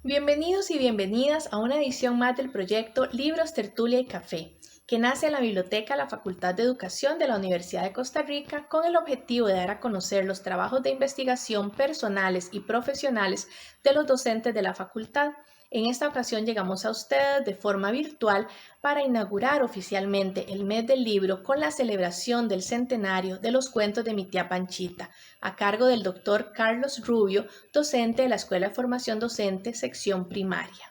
Bienvenidos y bienvenidas a una edición más del proyecto Libros, Tertulia y Café, que nace en la Biblioteca de la Facultad de Educación de la Universidad de Costa Rica con el objetivo de dar a conocer los trabajos de investigación personales y profesionales de los docentes de la facultad. En esta ocasión llegamos a ustedes de forma virtual para inaugurar oficialmente el mes del libro con la celebración del centenario de los cuentos de mi tía Panchita, a cargo del doctor Carlos Rubio, docente de la Escuela de Formación Docente, sección primaria.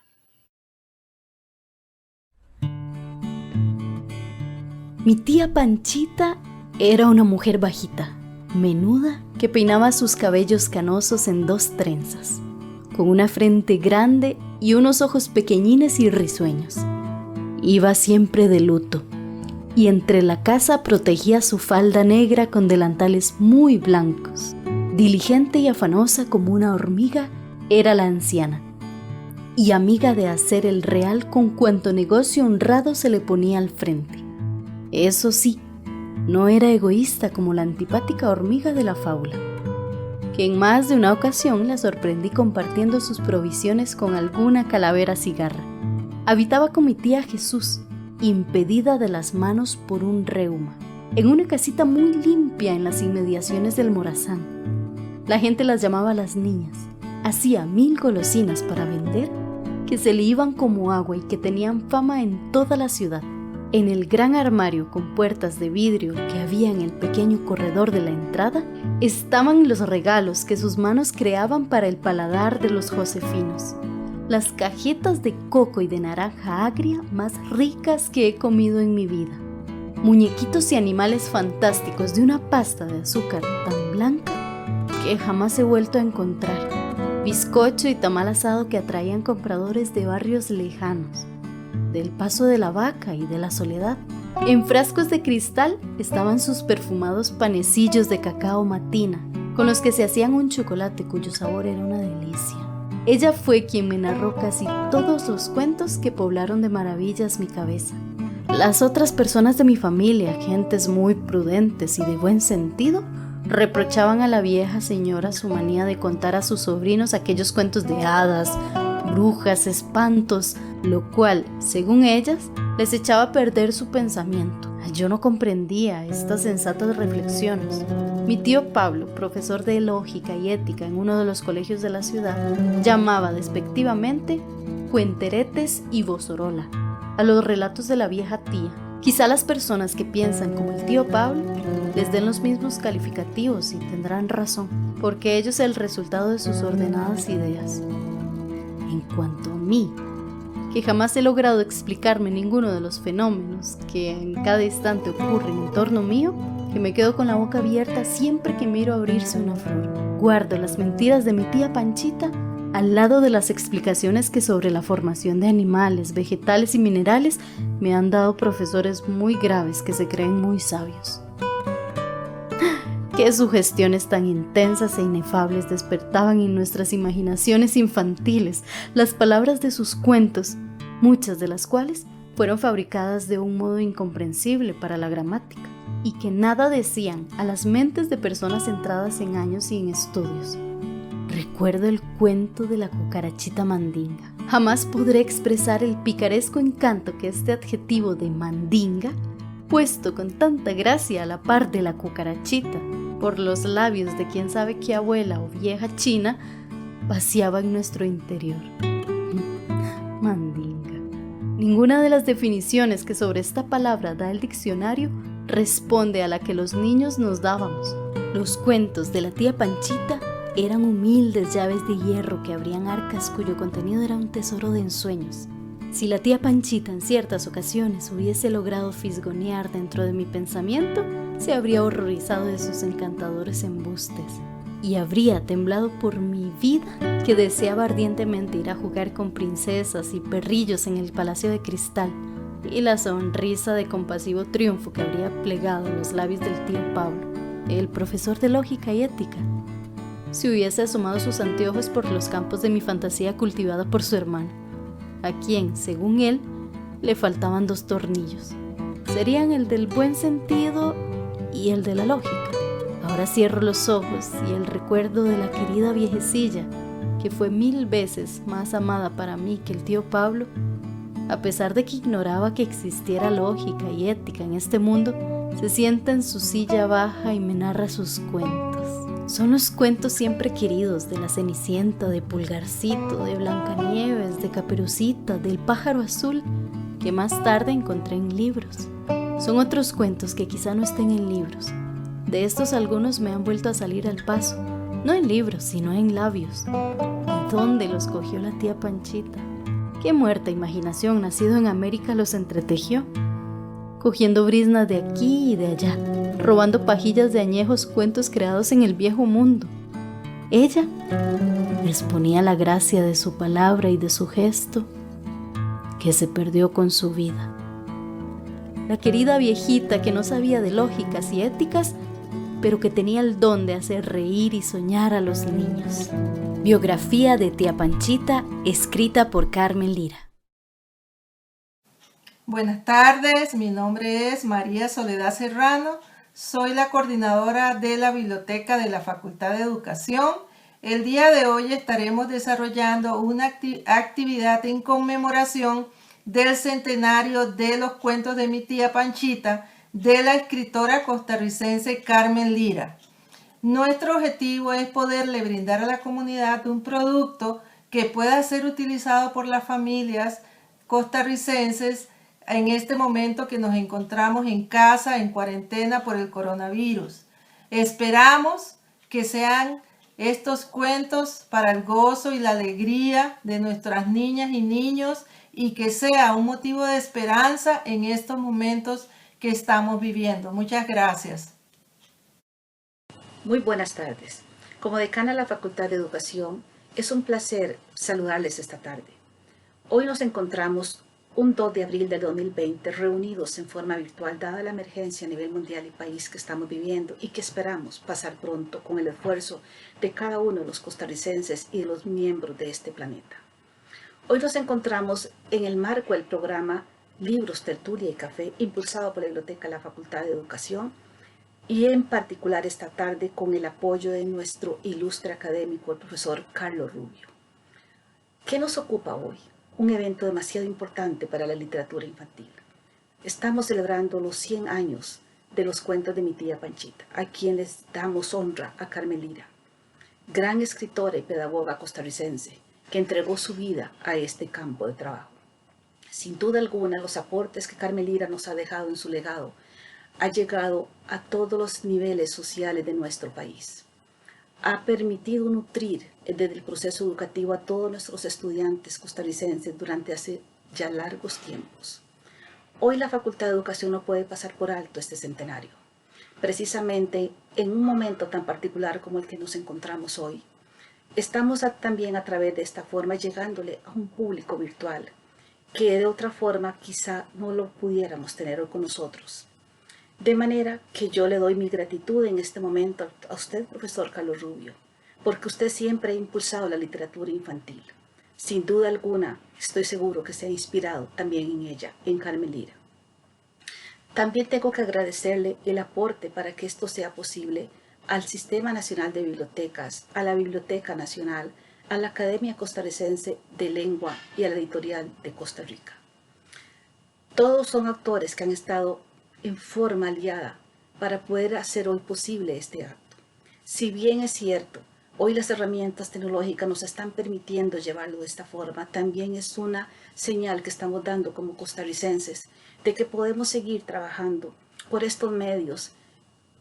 Mi tía Panchita era una mujer bajita, menuda, que peinaba sus cabellos canosos en 2 trenzas, con una frente grande y unos ojos pequeñines y risueños. Iba siempre de luto, y entre la casa protegía su falda negra con delantales muy blancos. Diligente y afanosa como una hormiga era la anciana, y amiga de hacer el real con cuanto negocio honrado se le ponía al frente. Eso sí, no era egoísta como la antipática hormiga de la fábula, que en más de una ocasión la sorprendí compartiendo sus provisiones con alguna calavera cigarra. Habitaba con mi tía Jesús, impedida de las manos por un reuma, en una casita muy limpia en las inmediaciones del Morazán. La gente las llamaba las niñas. Hacía 1000 golosinas para vender que se le iban como agua y que tenían fama en toda la ciudad. En el gran armario con puertas de vidrio que había en el pequeño corredor de la entrada, estaban los regalos que sus manos creaban para el paladar de los josefinos. Las cajetas de coco y de naranja agria más ricas que he comido en mi vida. Muñequitos y animales fantásticos de una pasta de azúcar tan blanca que jamás he vuelto a encontrar. Bizcocho y tamal asado que atraían compradores de barrios lejanos, del Paso de la Vaca y de la Soledad. En frascos de cristal estaban sus perfumados panecillos de cacao matina, con los que se hacían un chocolate cuyo sabor era una delicia. Ella fue quien me narró casi todos los cuentos que poblaron de maravillas mi cabeza. Las otras personas de mi familia, gentes muy prudentes y de buen sentido, reprochaban a la vieja señora su manía de contar a sus sobrinos aquellos cuentos de hadas, brujas, espantos, lo cual, según ellas, les echaba a perder su pensamiento. Yo no comprendía estas sensatas reflexiones. Mi tío Pablo, profesor de lógica y ética en uno de los colegios de la ciudad, llamaba despectivamente cuenteretes y bozorola a los relatos de la vieja tía. Quizá las personas que piensan como el tío Pablo les den los mismos calificativos y tendrán razón, porque ello es el resultado de sus ordenadas ideas. En cuanto a mí, que jamás he logrado explicarme ninguno de los fenómenos que en cada instante ocurren en torno mío, que me quedo con la boca abierta siempre que miro abrirse una flor. Guardo las mentiras de mi tía Panchita al lado de las explicaciones que sobre la formación de animales, vegetales y minerales me han dado profesores muy graves que se creen muy sabios. Qué sugestiones tan intensas e inefables despertaban en nuestras imaginaciones infantiles las palabras de sus cuentos, muchas de las cuales fueron fabricadas de un modo incomprensible para la gramática y que nada decían a las mentes de personas entradas en años y en estudios. Recuerdo el cuento de la cucarachita mandinga. Jamás podré expresar el picaresco encanto que este adjetivo de mandinga, puesto con tanta gracia a la par de la cucarachita, por los labios de quién sabe qué abuela o vieja china, vaciaba en nuestro interior. Mandinga. Ninguna de las definiciones que sobre esta palabra da el diccionario responde a la que los niños nos dábamos. Los cuentos de la tía Panchita eran humildes llaves de hierro que abrían arcas cuyo contenido era un tesoro de ensueños. Si la tía Panchita en ciertas ocasiones hubiese logrado fisgonear dentro de mi pensamiento, se habría horrorizado de sus encantadores embustes y habría temblado por mi vida, que deseaba ardientemente ir a jugar con princesas y perrillos en el Palacio de Cristal, y la sonrisa de compasivo triunfo que habría plegado los labios del tío Pablo, el profesor de lógica y ética, si hubiese asomado sus anteojos por los campos de mi fantasía cultivada por su hermano, a quien, según él, le faltaban 2 tornillos. Serían el del buen sentido y el de la lógica. Ahora cierro los ojos y el recuerdo de la querida viejecilla que fue 1000 veces más amada para mí que el tío Pablo, a pesar de que ignoraba que existiera lógica y ética en este mundo, se sienta en su silla baja y me narra sus cuentos. Son los cuentos siempre queridos de la Cenicienta, de Pulgarcito, de Blancanieves, de Caperucita, del Pájaro Azul, que más tarde encontré en libros. Son otros cuentos que quizá no estén en libros. De estos algunos me han vuelto a salir al paso, no en libros, sino en labios. ¿De dónde los cogió la tía Panchita? ¿Qué muerta imaginación nacido en América los entretejió? Cogiendo briznas de aquí y de allá, robando pajillas de añejos cuentos creados en el viejo mundo. Ella les ponía la gracia de su palabra y de su gesto, que se perdió con su vida. La querida viejita que no sabía de lógicas y éticas, pero que tenía el don de hacer reír y soñar a los niños. Biografía de tía Panchita, escrita por Carmen Lira. Buenas tardes, mi nombre es María Soledad Serrano, soy la coordinadora de la Biblioteca de la Facultad de Educación. El día de hoy estaremos desarrollando una actividad en conmemoración del centenario de los cuentos de mi tía Panchita, de la escritora costarricense Carmen Lira. Nuestro objetivo es poderle brindar a la comunidad un producto que pueda ser utilizado por las familias costarricenses en este momento que nos encontramos en casa, en cuarentena por el coronavirus. Esperamos que sean estos cuentos para el gozo y la alegría de nuestras niñas y niños y que sea un motivo de esperanza en estos momentos que estamos viviendo. Muchas gracias. Muy buenas tardes. Como decana de la Facultad de Educación, es un placer saludarles esta tarde. Hoy nos encontramos un 2 de abril de 2020 reunidos en forma virtual dada la emergencia a nivel mundial y país que estamos viviendo y que esperamos pasar pronto con el esfuerzo de cada uno de los costarricenses y de los miembros de este planeta. Hoy nos encontramos en el marco del programa Libros, Tertulia y Café impulsado por la Biblioteca de la Facultad de Educación y en particular esta tarde con el apoyo de nuestro ilustre académico, el profesor Carlos Rubio. ¿Qué nos ocupa hoy? Un evento demasiado importante para la literatura infantil. Estamos celebrando los 100 años de los cuentos de mi tía Panchita, a quien les damos honra a Carmen Lira, gran escritora y pedagoga costarricense que entregó su vida a este campo de trabajo. Sin duda alguna, los aportes que Carmen Lira nos ha dejado en su legado ha llegado a todos los niveles sociales de nuestro país. Ha permitido nutrir desde el proceso educativo a todos nuestros estudiantes costarricenses durante hace ya largos tiempos. Hoy la Facultad de Educación no puede pasar por alto este centenario. Precisamente en un momento tan particular como el que nos encontramos hoy, estamos también a través de esta forma llegándole a un público virtual que de otra forma quizá no lo pudiéramos tener hoy con nosotros. De manera que yo le doy mi gratitud en este momento a usted, profesor Carlos Rubio, porque usted siempre ha impulsado la literatura infantil. Sin duda alguna, estoy seguro que se ha inspirado también en ella, en Carmen Lira. También tengo que agradecerle el aporte para que esto sea posible al Sistema Nacional de Bibliotecas, a la Biblioteca Nacional, a la Academia Costarricense de Lengua y a la Editorial de Costa Rica. Todos son actores que han estado en forma aliada para poder hacer hoy posible este acto. Si bien es cierto, hoy las herramientas tecnológicas nos están permitiendo llevarlo de esta forma, también es una señal que estamos dando como costarricenses de que podemos seguir trabajando por estos medios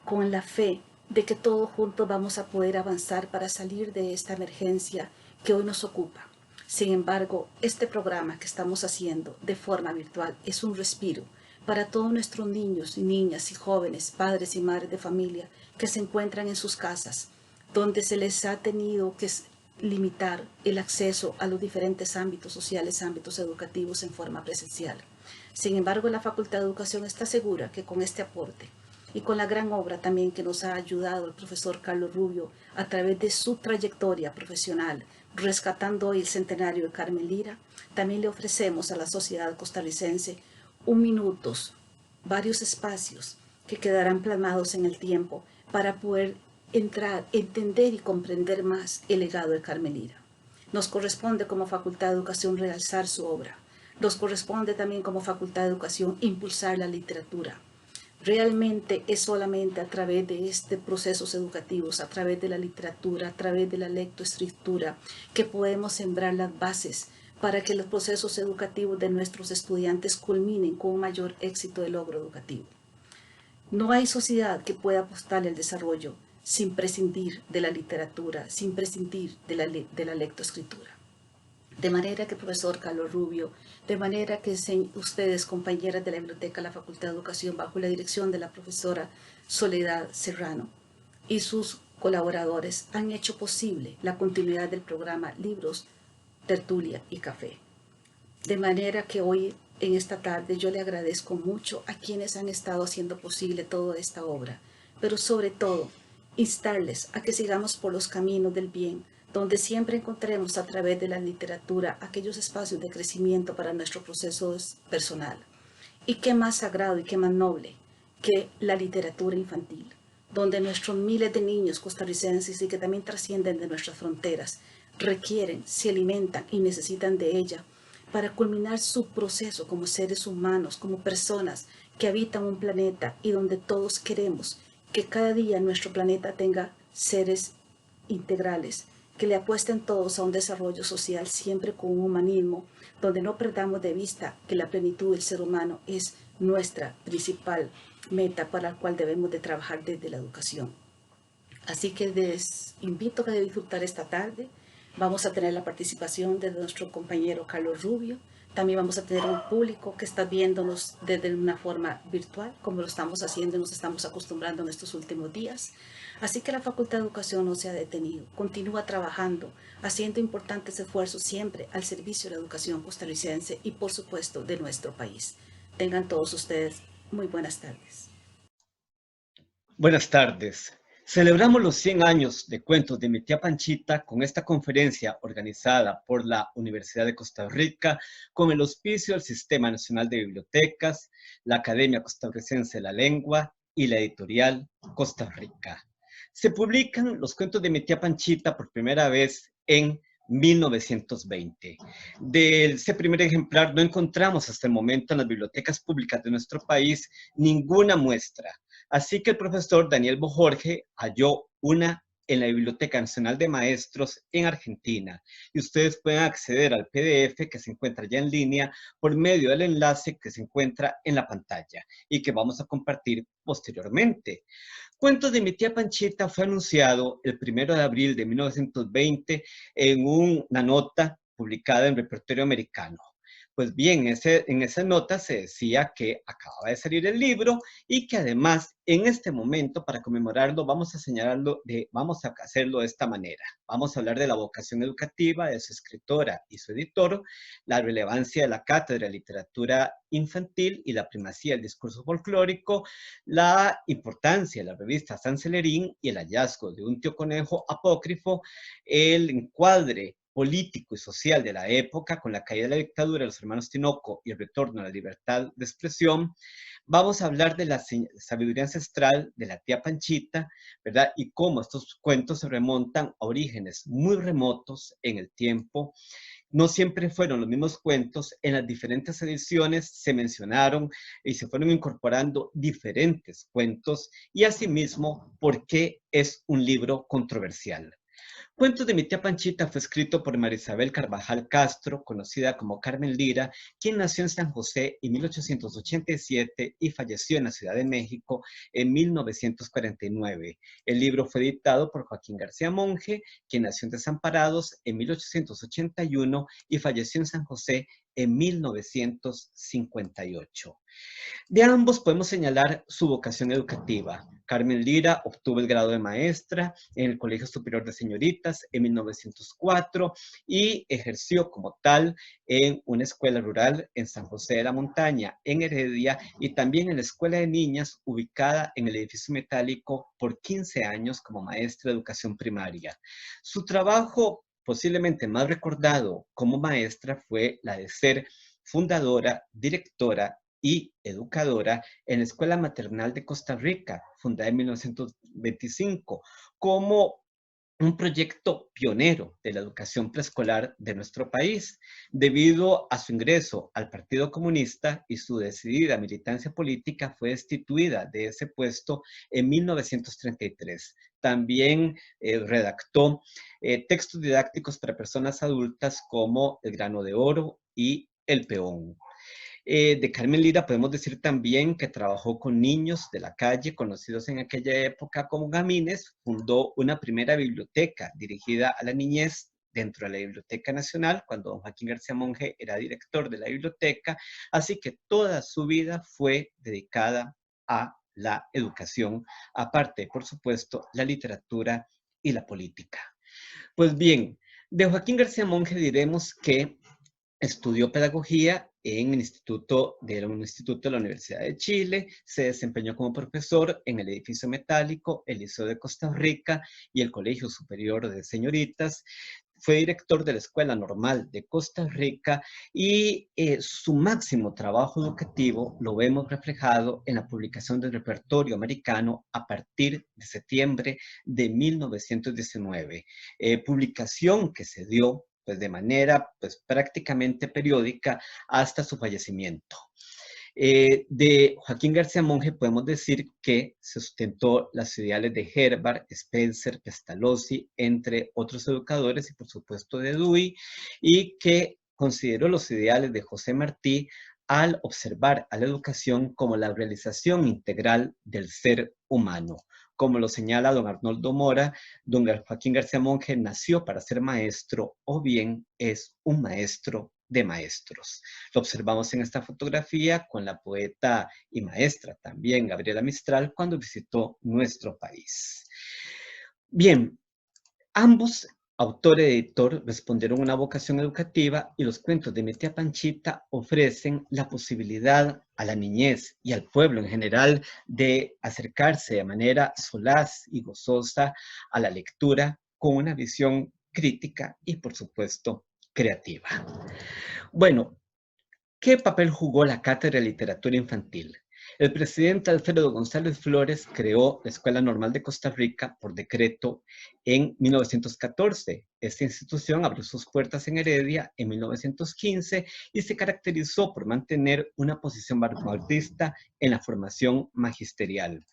con la fe de que todos juntos vamos a poder avanzar para salir de esta emergencia que hoy nos ocupa. Sin embargo, este programa que estamos haciendo de forma virtual es un respiro para todos nuestros niños y niñas y jóvenes, padres y madres de familia que se encuentran en sus casas, donde se les ha tenido que limitar el acceso a los diferentes ámbitos sociales, ámbitos educativos en forma presencial. Sin embargo, la Facultad de Educación está segura que con este aporte y con la gran obra también que nos ha ayudado el profesor Carlos Rubio a través de su trayectoria profesional, rescatando hoy el centenario de Carmen Lira, también le ofrecemos a la sociedad costarricense minutos, varios espacios que quedarán plasmados en el tiempo para poder entender y comprender más el legado de Carmen Lira. Nos corresponde como Facultad de Educación realzar su obra. Nos corresponde también como Facultad de Educación impulsar la literatura. Realmente es solamente a través de estos procesos educativos, a través de la literatura, a través de la lectoescritura, que podemos sembrar las bases para que los procesos educativos de nuestros estudiantes culminen con un mayor éxito de logro educativo. No hay sociedad que pueda apostarle al desarrollo sin prescindir de la literatura, sin prescindir de la lectoescritura. De manera que, profesor Carlos Rubio, de manera que ustedes, compañeras de la Biblioteca de la Facultad de Educación, bajo la dirección de la profesora Soledad Serrano y sus colaboradores, han hecho posible la continuidad del programa Libros, Tertulia y Café. De manera que hoy, en esta tarde, yo le agradezco mucho a quienes han estado haciendo posible toda esta obra, pero sobre todo, instarles a que sigamos por los caminos del bien, donde siempre encontremos a través de la literatura aquellos espacios de crecimiento para nuestro proceso personal. Y qué más sagrado y qué más noble que la literatura infantil, donde nuestros miles de niños costarricenses y que también trascienden de nuestras fronteras, requieren, se alimentan y necesitan de ella para culminar su proceso como seres humanos, como personas que habitan un planeta y donde todos queremos que cada día nuestro planeta tenga seres integrales, que le apuesten todos a un desarrollo social siempre con un humanismo, donde no perdamos de vista que la plenitud del ser humano es nuestra principal meta para la cual debemos de trabajar desde la educación. Así que les invito a disfrutar esta tarde. Vamos a tener la participación de nuestro compañero Carlos Rubio. También vamos a tener un público que está viéndonos desde una forma virtual, como lo estamos haciendo y nos estamos acostumbrando en estos últimos días. Así que la Facultad de Educación no se ha detenido, continúa trabajando, haciendo importantes esfuerzos siempre al servicio de la educación costarricense y, por supuesto, de nuestro país. Tengan todos ustedes muy buenas tardes. Buenas tardes. Celebramos los 100 años de Cuentos de mi tía Panchita con esta conferencia organizada por la Universidad de Costa Rica con el auspicio del Sistema Nacional de Bibliotecas, la Academia Costarricense de la Lengua y la editorial Costa Rica. Se publican los Cuentos de mi tía Panchita por primera vez en 1920. De ese primer ejemplar no encontramos hasta el momento en las bibliotecas públicas de nuestro país ninguna muestra. Así que el profesor Daniel Bojorge halló una en la Biblioteca Nacional de Maestros en Argentina. Y ustedes pueden acceder al PDF que se encuentra ya en línea por medio del enlace que se encuentra en la pantalla y que vamos a compartir posteriormente. Cuentos de mi tía Panchita fue anunciado el 1 de abril de 1920 en una nota publicada en Repertorio Americano. Pues bien, en esa nota se decía que acababa de salir el libro y que además en este momento, para conmemorarlo, vamos a hacerlo de esta manera. Vamos a hablar de la vocación educativa, de su escritora y su editor, la relevancia de la cátedra de literatura infantil y la primacía del discurso folclórico, la importancia de la revista San Celerín y el hallazgo de un tío conejo apócrifo, el encuadre político y social de la época, con la caída de la dictadura de los hermanos Tinoco y el retorno a la libertad de expresión. Vamos a hablar de la sabiduría ancestral de la tía Panchita, ¿verdad? Y cómo estos cuentos se remontan a orígenes muy remotos en el tiempo. No siempre fueron los mismos cuentos, en las diferentes ediciones se mencionaron y se fueron incorporando diferentes cuentos y asimismo, ¿por qué es un libro controversial? Cuentos de mi tía Panchita fue escrito por María Isabel Carvajal Castro, conocida como Carmen Lira, quien nació en San José en 1887 y falleció en la Ciudad de México en 1949. El libro fue editado por Joaquín García Monge, quien nació en Desamparados en 1881 y falleció en San José en 1958. De ambos podemos señalar su vocación educativa. Carmen Lira obtuvo el grado de maestra en el Colegio Superior de Señoritas en 1904 y ejerció como tal en una escuela rural en San José de la Montaña, en Heredia, y también en la Escuela de Niñas ubicada en el edificio metálico por 15 años como maestra de educación primaria. Su trabajo posiblemente más recordado como maestra fue la de ser fundadora, directora y educadora en la Escuela Maternal de Costa Rica, fundada en 1925, como un proyecto pionero de la educación preescolar de nuestro país, debido a su ingreso al Partido Comunista y su decidida militancia política. Fue destituida de ese puesto en 1933. También redactó textos didácticos para personas adultas como El grano de oro y El peón. De Carmen Lira podemos decir también que trabajó con niños de la calle, conocidos en aquella época como gamines. Fundó una primera biblioteca dirigida a la niñez dentro de la Biblioteca Nacional, cuando don Joaquín García Monge era director de la biblioteca, así que toda su vida fue dedicada a la educación, aparte, por supuesto, la literatura y la política. Pues bien, de Joaquín García Monge diremos que estudió pedagogía en un instituto de la Universidad de Chile, se desempeñó como profesor en el edificio metálico, el Liceo de Costa Rica y el Colegio Superior de Señoritas. Fue director de la Escuela Normal de Costa Rica y su máximo trabajo educativo lo vemos reflejado en la publicación del repertorio americano a partir de septiembre de 1919, publicación que se dio pues de manera pues prácticamente periódica hasta su fallecimiento. De Joaquín García Monge podemos decir que sustentó las ideales de Herbart, Spencer, Pestalozzi, entre otros educadores y por supuesto de Dewey, y que consideró los ideales de José Martí al observar a la educación como la realización integral del ser humano. Como lo señala don Arnoldo Mora, don Joaquín García Monge nació para ser maestro o bien es un maestro de maestros. Lo observamos en esta fotografía con la poeta y maestra también, Gabriela Mistral, cuando visitó nuestro país. Bien, ambos, autor y editor, respondieron a una vocación educativa y los cuentos de mi tía Panchita ofrecen la posibilidad a la niñez y al pueblo en general de acercarse de manera solaz y gozosa a la lectura con una visión crítica y, por supuesto, creativa. Bueno, ¿qué papel jugó la Cátedra de Literatura Infantil? El presidente Alfredo González Flores creó la Escuela Normal de Costa Rica por decreto en 1914. Esta institución abrió sus puertas en Heredia en 1915 y se caracterizó por mantener una posición vanguardista en la formación magisterial.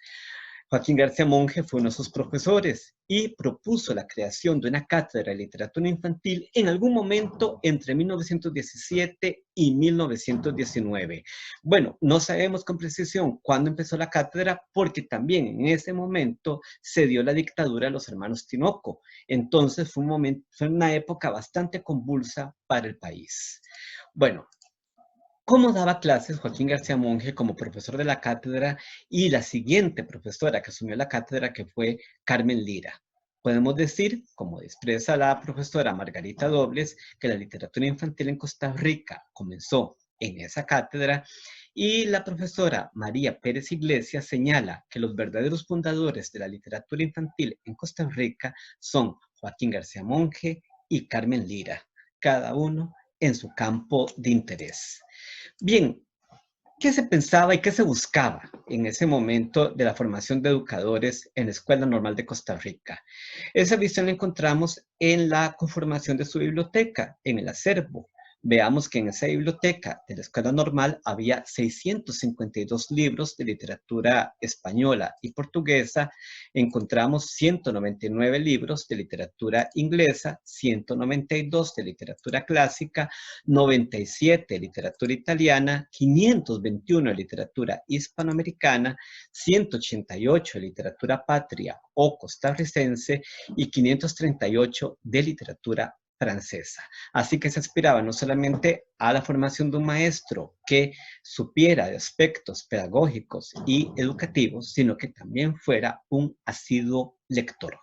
Joaquín García Monge fue uno de sus profesores y propuso la creación de una cátedra de literatura infantil en algún momento entre 1917 y 1919. Bueno, no sabemos con precisión cuándo empezó la cátedra porque también en ese momento se dio la dictadura de los hermanos Tinoco. Entonces fue una época bastante convulsa para el país. Bueno, ¿cómo daba clases Joaquín García Monge como profesor de la cátedra y la siguiente profesora que asumió la cátedra, que fue Carmen Lira? Podemos decir, como expresa la profesora Margarita Dobles, que la literatura infantil en Costa Rica comenzó en esa cátedra, y la profesora María Pérez Iglesias señala que los verdaderos fundadores de la literatura infantil en Costa Rica son Joaquín García Monge y Carmen Lira, cada uno en su campo de interés. Bien, ¿qué se pensaba y qué se buscaba en ese momento de la formación de educadores en la Escuela Normal de Costa Rica? Esa visión la encontramos en la conformación de su biblioteca, en el acervo. Veamos que en esa biblioteca de la Escuela Normal había 652 libros de literatura española y portuguesa. Encontramos 199 libros de literatura inglesa, 192 de literatura clásica, 97 de literatura italiana, 521 de literatura hispanoamericana, 188 de literatura patria o costarricense y 538 de literatura francesa. Así que se aspiraba no solamente a la formación de un maestro que supiera de aspectos pedagógicos y educativos, sino que también fuera un asiduo lector.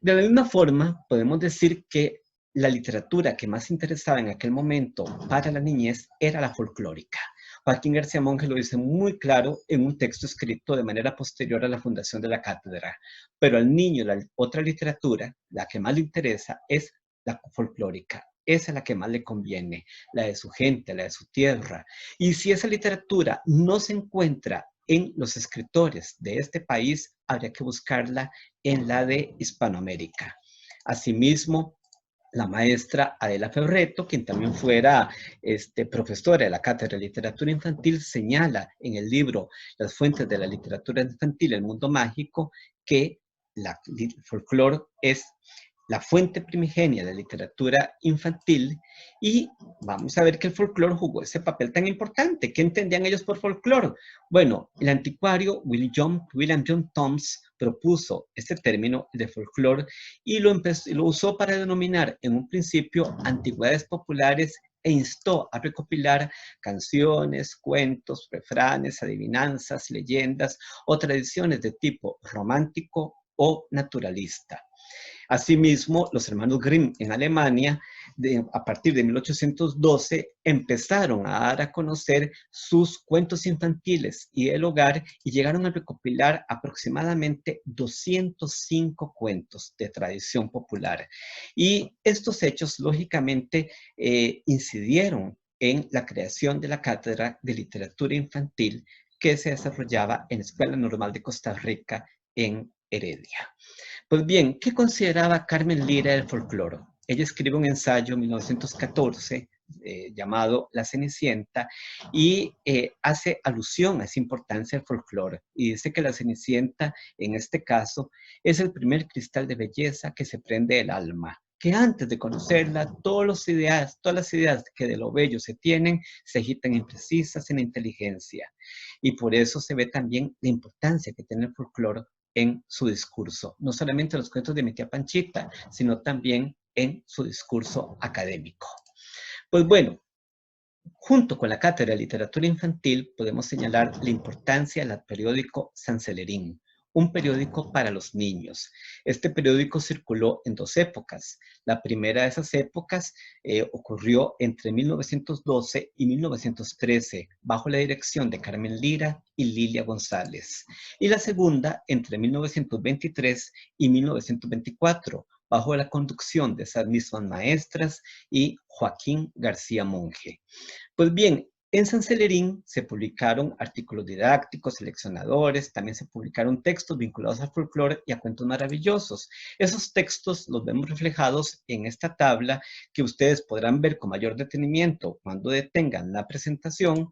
De la misma forma, podemos decir que la literatura que más interesaba en aquel momento para la niñez era la folclórica. Joaquín García Monge lo dice muy claro en un texto escrito de manera posterior a la fundación de la cátedra. Pero al niño la otra literatura, la que más le interesa, es la folclórica. Esa es la que más le conviene, la de su gente, la de su tierra. Y si esa literatura no se encuentra en los escritores de este país, habría que buscarla en la de Hispanoamérica. Asimismo, la maestra Adela Ferreto, quien también fuera profesora de la Cátedra de Literatura Infantil, señala en el libro Las fuentes de la literatura infantil, el mundo mágico, que el folclore es la fuente primigenia de la literatura infantil, y vamos a ver que el folclore jugó ese papel tan importante. ¿Qué entendían ellos por folclore? Bueno, el anticuario William John Thoms propuso este término de folclore y lo usó para denominar en un principio antigüedades populares e instó a recopilar canciones, cuentos, refranes, adivinanzas, leyendas o tradiciones de tipo romántico o naturalista. Asimismo, los hermanos Grimm en Alemania, a partir de 1812, empezaron a dar a conocer sus cuentos infantiles y el hogar y llegaron a recopilar aproximadamente 205 cuentos de tradición popular. Y estos hechos, lógicamente, incidieron en la creación de la Cátedra de Literatura Infantil que se desarrollaba en la Escuela Normal de Costa Rica en Heredia. Pues bien, ¿qué consideraba Carmen Lira del folclore? Ella escribe un ensayo en 1914 llamado La Cenicienta y hace alusión a esa importancia del folclore y dice que la Cenicienta, en este caso, es el primer cristal de belleza que se prende el alma, que antes de conocerla, todas las ideas que de lo bello se tienen, se agitan imprecisas en la inteligencia. Y por eso se ve también la importancia que tiene el folclore en su discurso, no solamente en los cuentos de mi tía Panchita, sino también en su discurso académico. Pues bueno, junto con la Cátedra de Literatura Infantil podemos señalar la importancia del periódico San Celerín, un periódico para los niños. Este periódico circuló en dos épocas. La primera de esas épocas ocurrió entre 1912 y 1913, bajo la dirección de Carmen Lira y Lilia González. Y la segunda, entre 1923 y 1924, bajo la conducción de esas mismas maestras y Joaquín García Monge. Pues bien, en San Celerín se publicaron artículos didácticos, seleccionadores, también se publicaron textos vinculados al folclore y a cuentos maravillosos. Esos textos los vemos reflejados en esta tabla que ustedes podrán ver con mayor detenimiento cuando detengan la presentación.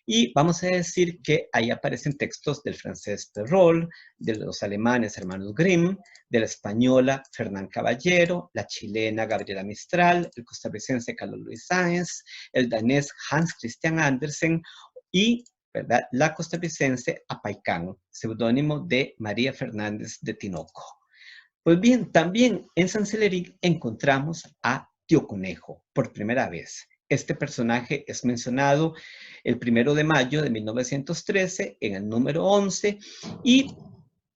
Y vamos a decir que ahí aparecen textos del francés Perrault, de los alemanes hermanos Grimm, de la española Fernán Caballero, la chilena Gabriela Mistral, el costarricense Carlos Luis Sáenz, el danés Hans Christian Andersen y, ¿verdad?, la costarricense Apaicán, seudónimo de María Fernández de Tinoco. Pues bien, también en San Celerín encontramos a Tío Conejo por primera vez. Este personaje es mencionado el 1 de mayo de 1913 en el número 11 y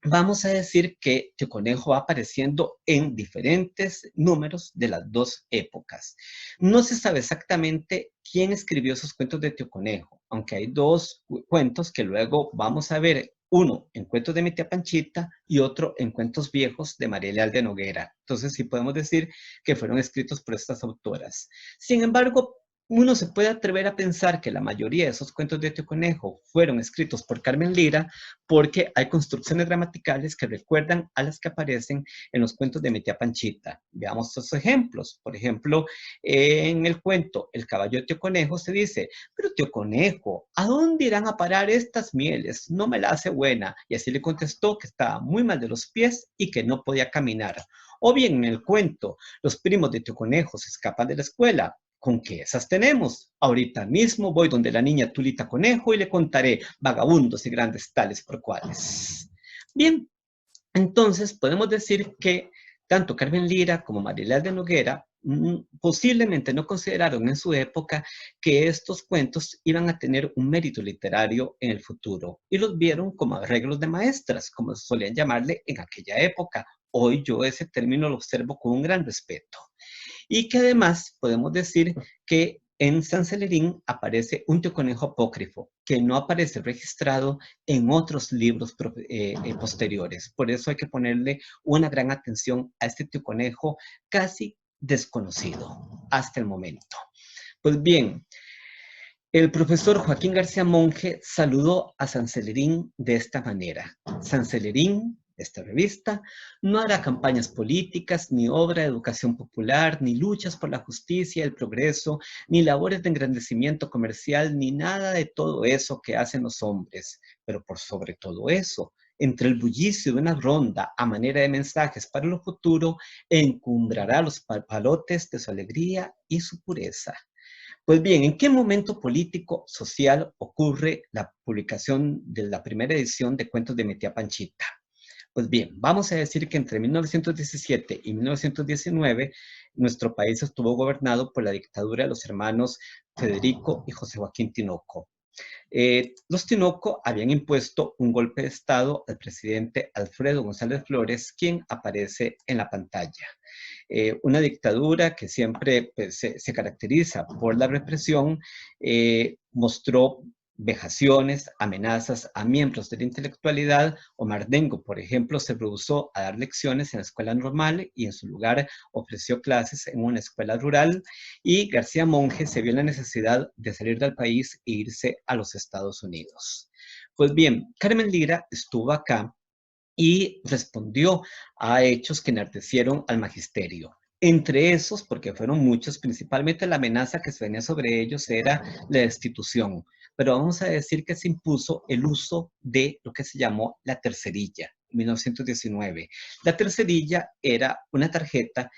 vamos a decir que Tío Conejo va apareciendo en diferentes números de las dos épocas. No se sabe exactamente quién escribió esos cuentos de Tío Conejo, aunque hay dos cuentos que luego vamos a ver, uno en Cuentos de mi tía Panchita y otro en Cuentos Viejos de María Leal de Noguera. Entonces sí podemos decir que fueron escritos por estas autoras. Sin embargo, uno se puede atrever a pensar que la mayoría de esos cuentos de Tío Conejo fueron escritos por Carmen Lira porque hay construcciones gramaticales que recuerdan a las que aparecen en los cuentos de mi tía Panchita. Veamos estos ejemplos. Por ejemplo, en el cuento El caballo de Tío Conejo se dice: pero Tío Conejo, ¿a dónde irán a parar estas mieles? No me la hace buena. Y así le contestó que estaba muy mal de los pies y que no podía caminar. O bien en el cuento Los primos de Tío Conejo se escapan de la escuela. ¿Con qué esas tenemos? Ahorita mismo voy donde la niña Tulita Conejo y le contaré vagabundos y grandes tales por cuales. Bien, entonces podemos decir que tanto Carmen Lira como María Leal de Noguera posiblemente no consideraron en su época que estos cuentos iban a tener un mérito literario en el futuro y los vieron como arreglos de maestras, como solían llamarle en aquella época. Hoy yo ese término lo observo con un gran respeto. Y que además podemos decir que en San Celerín aparece un Tío Conejo apócrifo que no aparece registrado en otros libros posteriores. Por eso hay que ponerle una gran atención a este Tío Conejo casi desconocido hasta el momento. Pues bien, el profesor Joaquín García Monge saludó a San Celerín de esta manera: San Celerín, esta revista no hará campañas políticas, ni obra de educación popular, ni luchas por la justicia y el progreso, ni labores de engrandecimiento comercial, ni nada de todo eso que hacen los hombres. Pero por sobre todo eso, entre el bullicio de una ronda a manera de mensajes para lo futuro, encumbrará los palotes de su alegría y su pureza. Pues bien, ¿en qué momento político, social ocurre la publicación de la primera edición de Cuentos de mi tía Panchita? Pues bien, vamos a decir que entre 1917 y 1919 nuestro país estuvo gobernado por la dictadura de los hermanos Federico y José Joaquín Tinoco. Los Tinoco habían impuesto un golpe de Estado al presidente Alfredo González Flores, quien aparece en la pantalla. Una dictadura que siempre pues, se caracteriza por la represión, mostró vejaciones, amenazas a miembros de la intelectualidad. Omar Dengo, por ejemplo, se rehusó a dar lecciones en la escuela normal y en su lugar ofreció clases en una escuela rural, y García Monge se vio en la necesidad de salir del país e irse a los Estados Unidos. Pues bien, Carmen Lira estuvo acá y respondió a hechos que enardecieron al magisterio. Entre esos, porque fueron muchos, principalmente la amenaza que se venía sobre ellos era la destitución. Pero vamos a decir que se impuso el uso de lo que se llamó la tercerilla, en 1919. La tercerilla era una tarjeta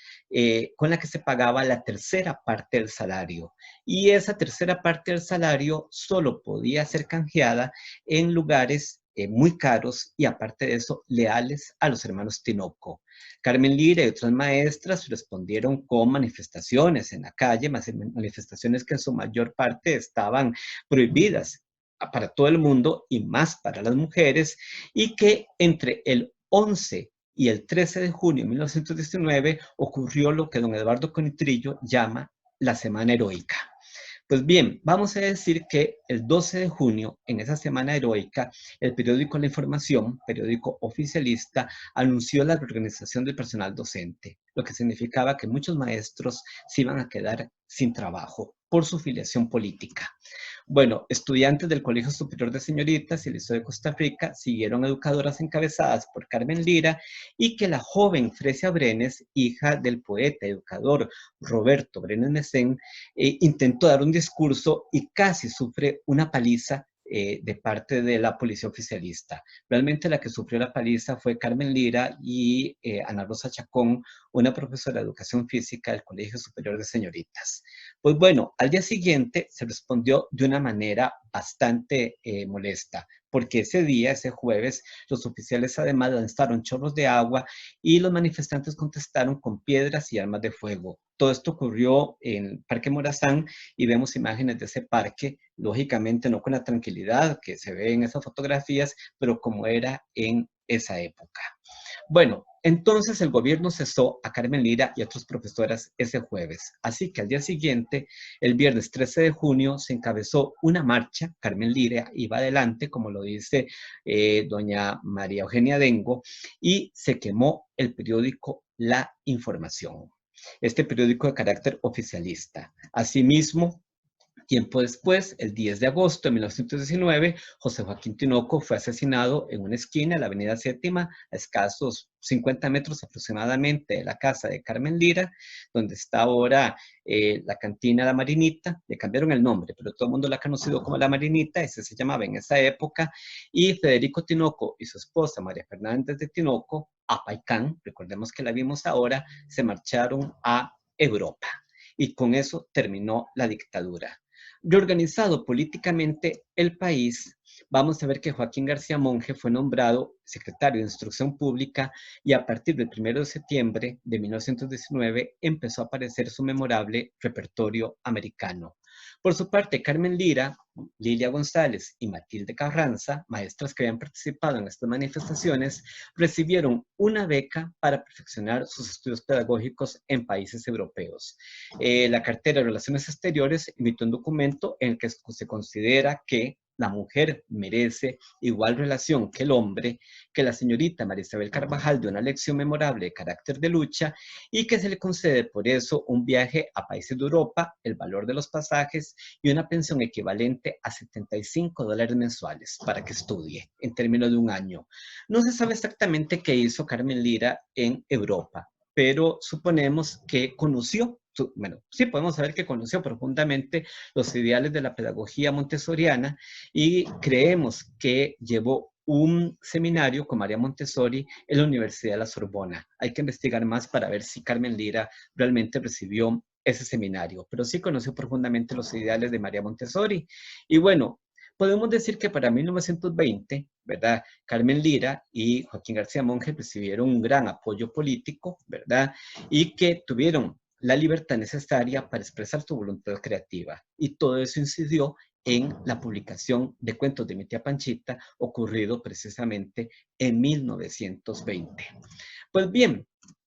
con la que se pagaba la tercera parte del salario. Y esa tercera parte del salario solo podía ser canjeada en lugares muy caros y aparte de eso, leales a los hermanos Tinoco. Carmen Lira y otras maestras respondieron con manifestaciones en la calle, manifestaciones que en su mayor parte estaban prohibidas para todo el mundo y más para las mujeres, y que entre el 11 y el 13 de junio de 1919 ocurrió lo que don Eduardo Conitrillo llama la Semana Heroica. Pues bien, vamos a decir que el 12 de junio, en esa semana heroica, el periódico La Información, periódico oficialista, anunció la reorganización del personal docente, lo que significaba que muchos maestros se iban a quedar sin trabajo por su filiación política. Bueno, estudiantes del Colegio Superior de Señoritas y el Liceo de Costa Rica siguieron educadoras encabezadas por Carmen Lira, y que la joven Fresia Brenes, hija del poeta y educador Roberto Brenes Mesén, intentó dar un discurso y casi sufre una paliza de parte de la policía oficialista. Realmente la que sufrió la paliza fue Carmen Lira y Ana Rosa Chacón, una profesora de educación física del Colegio Superior de Señoritas. Pues bueno, al día siguiente se respondió de una manera bastante molesta, porque ese día, ese jueves, los oficiales además lanzaron chorros de agua y los manifestantes contestaron con piedras y armas de fuego. Todo esto ocurrió en el Parque Morazán y vemos imágenes de ese parque, lógicamente no con la tranquilidad que se ve en esas fotografías, pero como era en esa época. Bueno, entonces el gobierno cesó a Carmen Lira y a otras profesoras ese jueves. Así que al día siguiente, el viernes 13 de junio, se encabezó una marcha. Carmen Lira iba adelante, como lo dice doña María Eugenia Dengo, y se quemó el periódico La Información, este periódico de carácter oficialista. Asimismo, tiempo después, el 10 de agosto de 1919, José Joaquín Tinoco fue asesinado en una esquina de la avenida Séptima, a escasos 50 metros aproximadamente de la casa de Carmen Lira, donde está ahora la cantina La Marinita. Le cambiaron el nombre, pero todo el mundo la ha conocido como La Marinita, ese se llamaba en esa época, y Federico Tinoco y su esposa María Fernández de Tinoco, a Paicán, recordemos que la vimos ahora, se marcharon a Europa. Y con eso terminó la dictadura. Reorganizado políticamente el país, vamos a ver que Joaquín García Monge fue nombrado secretario de Instrucción Pública, y a partir del 1 de septiembre de 1919 empezó a aparecer su memorable repertorio americano. Por su parte, Carmen Lira, Lilia González y Matilde Carranza, maestras que habían participado en estas manifestaciones, recibieron una beca para perfeccionar sus estudios pedagógicos en países europeos. La cartera de Relaciones Exteriores emitió un documento en el que se considera que la mujer merece igual relación que el hombre, que la señorita María Isabel Carvajal dio una lección memorable de carácter de lucha y que se le concede por eso un viaje a países de Europa, el valor de los pasajes y una pensión equivalente a $75 mensuales para que estudie en términos de un año. No se sabe exactamente qué hizo Carmen Lira en Europa, pero suponemos que conoció, bueno, sí podemos saber que conoció profundamente los ideales de la pedagogía montessoriana y creemos que llevó un seminario con María Montessori en la Universidad de la Sorbona. Hay que investigar más para ver si Carmen Lira realmente recibió ese seminario, pero sí conoció profundamente los ideales de María Montessori. Y bueno, podemos decir que para 1920, ¿verdad? Carmen Lira y Joaquín García Monge recibieron un gran apoyo político, ¿verdad? Y que tuvieron la libertad necesaria para expresar su voluntad creativa. Y todo eso incidió en la publicación de Cuentos de mi tía Panchita, ocurrido precisamente en 1920. Pues bien,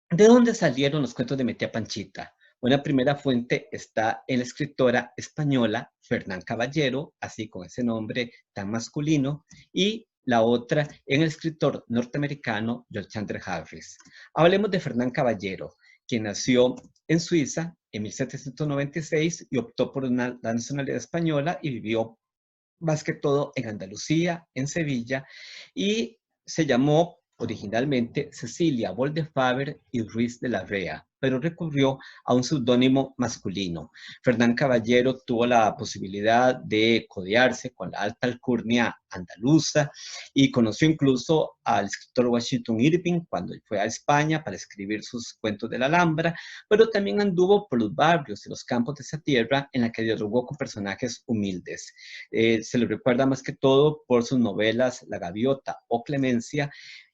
¿de dónde salieron los Cuentos de mi tía Panchita? Una primera fuente está en la escritora española Fernán Caballero, así con ese nombre tan masculino, y la otra en el escritor norteamericano George Chandler Harris. Hablemos de Fernán Caballero, quien nació en Suiza en 1796 y optó por la nacionalidad española y vivió más que todo en Andalucía, en Sevilla, y se llamó originalmente Cecilia Boldefaber y Ruiz de la Rea, pero recurrió a un seudónimo masculino. Fernán Caballero tuvo la posibilidad de codearse con la alta alcurnia andaluza y conoció incluso al escritor Washington Irving cuando fue a España para escribir sus cuentos de la Alhambra, pero también anduvo por los barrios y los campos de esa tierra en la que dialogó con personajes humildes. Se le recuerda más que todo por sus novelas La Gaviota o Clemencia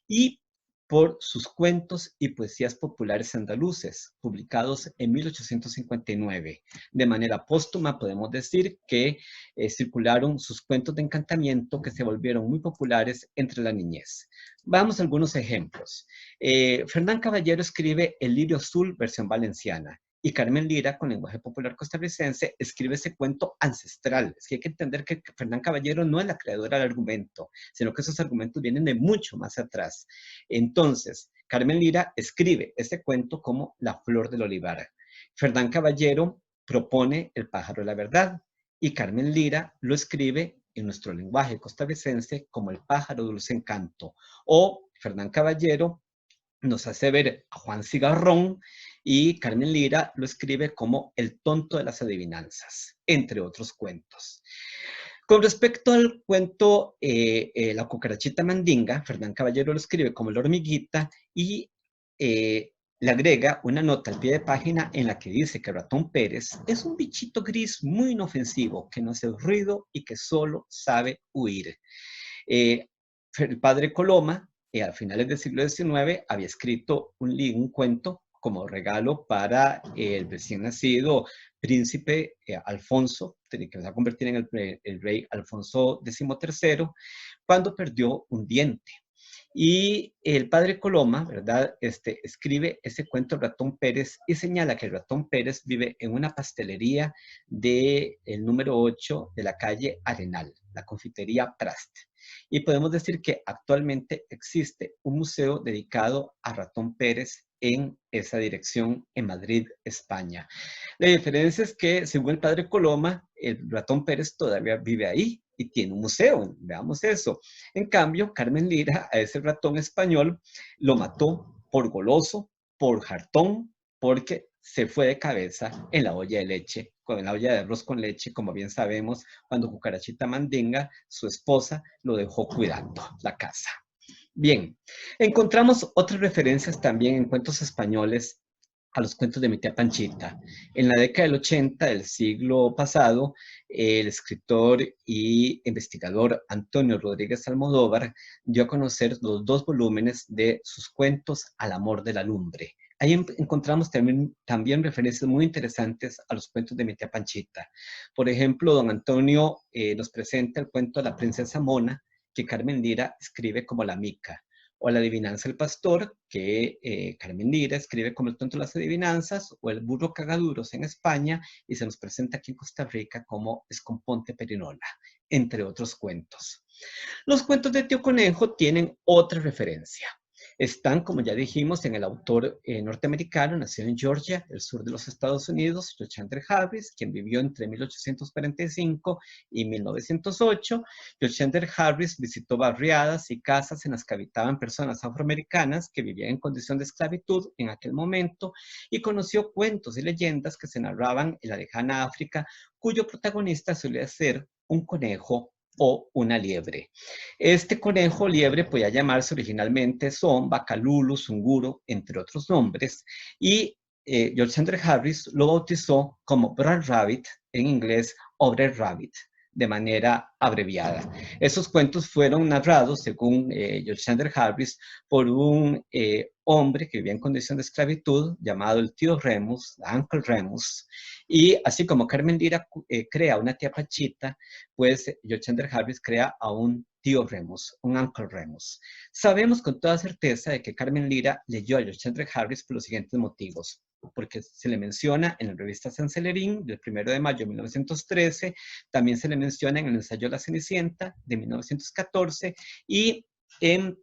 y por sus cuentos y poesías populares andaluces, publicados en 1859. De manera póstuma podemos decir que circularon sus cuentos de encantamiento que se volvieron muy populares entre la niñez. Vamos a algunos ejemplos. Fernán Caballero escribe El Lirio Azul, versión valenciana. Y Carmen Lira, con lenguaje popular costarricense, escribe ese cuento ancestral. Es que hay que entender que Fernán Caballero no es la creadora del argumento, sino que esos argumentos vienen de mucho más atrás. Entonces, Carmen Lira escribe ese cuento como La Flor del Olivar. Fernán Caballero propone El Pájaro de la Verdad y Carmen Lira lo escribe en nuestro lenguaje costarricense como El Pájaro Dulce Encanto. O Fernán Caballero nos hace ver a Juan Cigarrón y Carmen Lira lo escribe como El Tonto de las Adivinanzas, entre otros cuentos. Con respecto al cuento La Cucarachita Mandinga, Fernán Caballero lo escribe como La Hormiguita y le agrega una nota al pie de página en la que dice que Ratón Pérez es un bichito gris muy inofensivo que no hace ruido y que solo sabe huir. El padre Coloma, a finales del siglo XIX, había escrito un cuento como regalo para el recién nacido príncipe Alfonso, que se va a convertir en el rey Alfonso XIII, cuando perdió un diente. Y el padre Coloma, ¿verdad? Escribe ese cuento, Ratón Pérez, y señala que el Ratón Pérez vive en una pastelería del número 8 de la calle Arenal, la confitería Prast. Y podemos decir que actualmente existe un museo dedicado a Ratón Pérez en esa dirección en Madrid, España. La diferencia es que, según el padre Coloma, el Ratón Pérez todavía vive ahí y tiene un museo, veamos eso. En cambio, Carmen Lira, a ese ratón español, lo mató por goloso, por jartón, porque se fue de cabeza en la olla de leche, en la olla de arroz con leche, como bien sabemos, cuando Cucarachita Mandinga, su esposa, lo dejó cuidando la casa. Bien, encontramos otras referencias también en cuentos españoles a los cuentos de mi tía Panchita. En la década del 80 del siglo pasado, el escritor y investigador Antonio Rodríguez Almodóvar dio a conocer los 2 volúmenes de sus cuentos Al amor de la lumbre. Ahí encontramos también referencias muy interesantes a los cuentos de mi tía Panchita. Por ejemplo, don Antonio nos presenta el cuento La princesa Mona, que Carmen Lira escribe como La Mica. o La adivinanza del pastor, que Carmen Lira escribe como El tonto de las adivinanzas, o El burro cagaduros en España, y se nos presenta aquí en Costa Rica como Escomponte Perinola, entre otros cuentos. Los cuentos de Tío Conejo tienen otra referencia. Están, como ya dijimos, en el autor norteamericano, nacido en Georgia, el sur de los Estados Unidos, Jochander Harris, quien vivió entre 1845 y 1908. Jochander Harris visitó barriadas y casas en las que habitaban personas afroamericanas que vivían en condición de esclavitud en aquel momento y conoció cuentos y leyendas que se narraban en la lejana África, cuyo protagonista solía ser un conejo o una liebre. Este conejo liebre podía llamarse originalmente Son, Bacalulu, Zunguro, entre otros nombres, y Jochander Harris lo bautizó como Brad Rabbit, en inglés, o Brad Rabbit, de manera abreviada. Esos cuentos fueron narrados, según Jochander Harris, por un hombre que vivía en condición de esclavitud, llamado el tío Remus, Uncle Remus, y así como Carmen Lira crea una tía Pachita, pues Jochander Harris crea a un tío Remus, un Uncle Remus. Sabemos con toda certeza de que Carmen Lira leyó a Jochander Harris por los siguientes motivos: porque se le menciona en la revista San Celerín del 1 de mayo de 1913, también se le menciona en el ensayo La Cenicienta de 1914 y en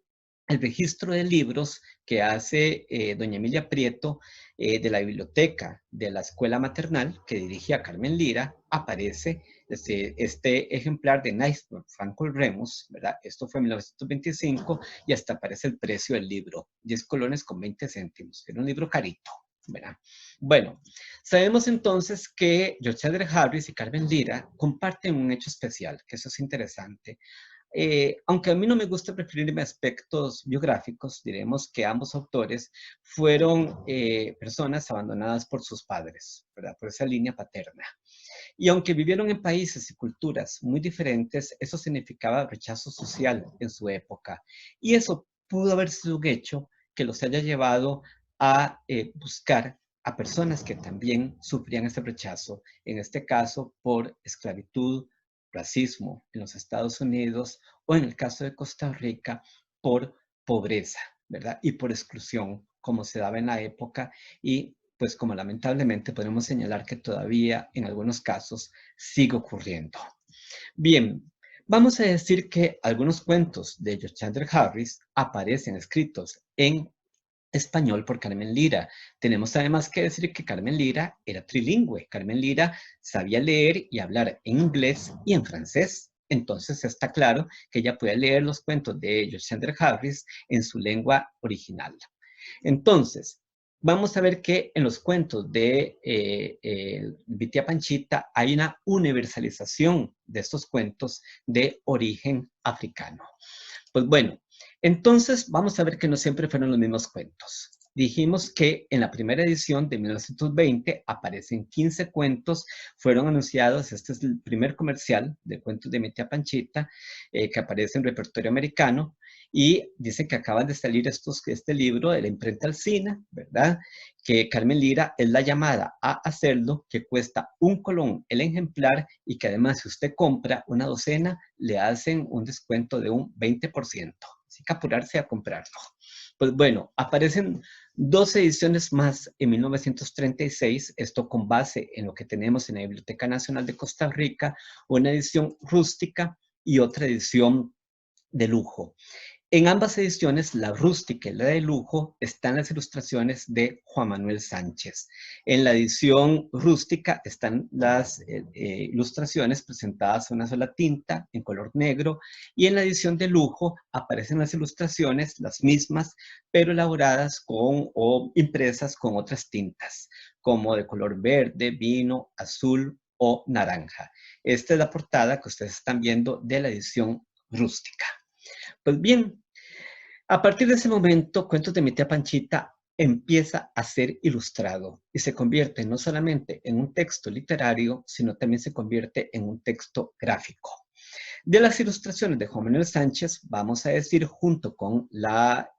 el registro de libros que hace doña Emilia Prieto de la biblioteca de la escuela maternal que dirigía Carmen Lira, aparece este ejemplar de Nice Uncle Remus, ¿verdad? Esto fue en 1925 y hasta aparece el precio del libro, 10 colones con 20 céntimos, era un libro carito, ¿verdad? Bueno, sabemos entonces que Jochander Harris y Carmen Lira comparten un hecho especial, que eso es interesante. Aunque a mí no me gusta referirme a aspectos biográficos, diremos que ambos autores fueron personas abandonadas por sus padres, ¿verdad? Por esa línea paterna. Y aunque vivieron en países y culturas muy diferentes, eso significaba rechazo social en su época. Y eso pudo haber sido un hecho que los haya llevado a buscar a personas que también sufrían ese rechazo, en este caso por esclavitud, racismo en los Estados Unidos o en el caso de Costa Rica por pobreza, ¿verdad? Y por exclusión, como se daba en la época y pues como lamentablemente podemos señalar que todavía en algunos casos sigue ocurriendo. Bien, vamos a decir que algunos cuentos de Jochander Harris aparecen escritos en español por Carmen Lira. Tenemos además que decir que Carmen Lira era trilingüe. Carmen Lira sabía leer y hablar en inglés y en francés. Entonces está claro que ella podía leer los cuentos de Jochander Harris en su lengua original. Entonces, vamos a ver que en los cuentos de mi tía Panchita hay una universalización de estos cuentos de origen africano. Pues bueno, entonces vamos a ver que no siempre fueron los mismos cuentos. Dijimos que en la primera edición de 1920 aparecen 15 cuentos, fueron anunciados, este es el primer comercial de cuentos de mi tía Panchita, que aparece en repertorio americano, y dicen que acaban de salir este libro de la imprenta Alsina, ¿verdad? Que Carmen Lira es la llamada a hacerlo, que cuesta 1 colón el ejemplar y que además si usted compra una docena, le hacen un descuento de un 20%. Así que apurarse a comprarlo. Pues bueno, aparecen 2 ediciones más en 1936, esto con base en lo que tenemos en la Biblioteca Nacional de Costa Rica, una edición rústica y otra edición de lujo. En ambas ediciones, la rústica y la de lujo, están las ilustraciones de Juan Manuel Sánchez. En la edición rústica están las ilustraciones presentadas en una sola tinta, en color negro, y en la edición de lujo aparecen las ilustraciones, las mismas, pero elaboradas con o impresas con otras tintas, como de color verde, vino, azul o naranja. Esta es la portada que ustedes están viendo de la edición rústica. Pues bien, a partir de ese momento, Cuentos de mi tía Panchita empieza a ser ilustrado y se convierte no solamente en un texto literario, sino también se convierte en un texto gráfico. De las ilustraciones de Juan Manuel Sánchez, vamos a decir, junto con la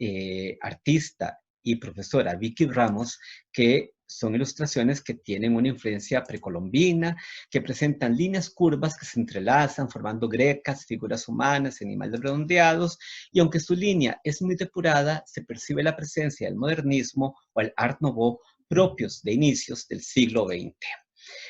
artista y profesora Vicky Ramos, que son ilustraciones que tienen una influencia precolombina, que presentan líneas curvas que se entrelazan formando grecas, figuras humanas, animales redondeados, y aunque su línea es muy depurada, se percibe la presencia del modernismo o el Art Nouveau propios de inicios del siglo XX.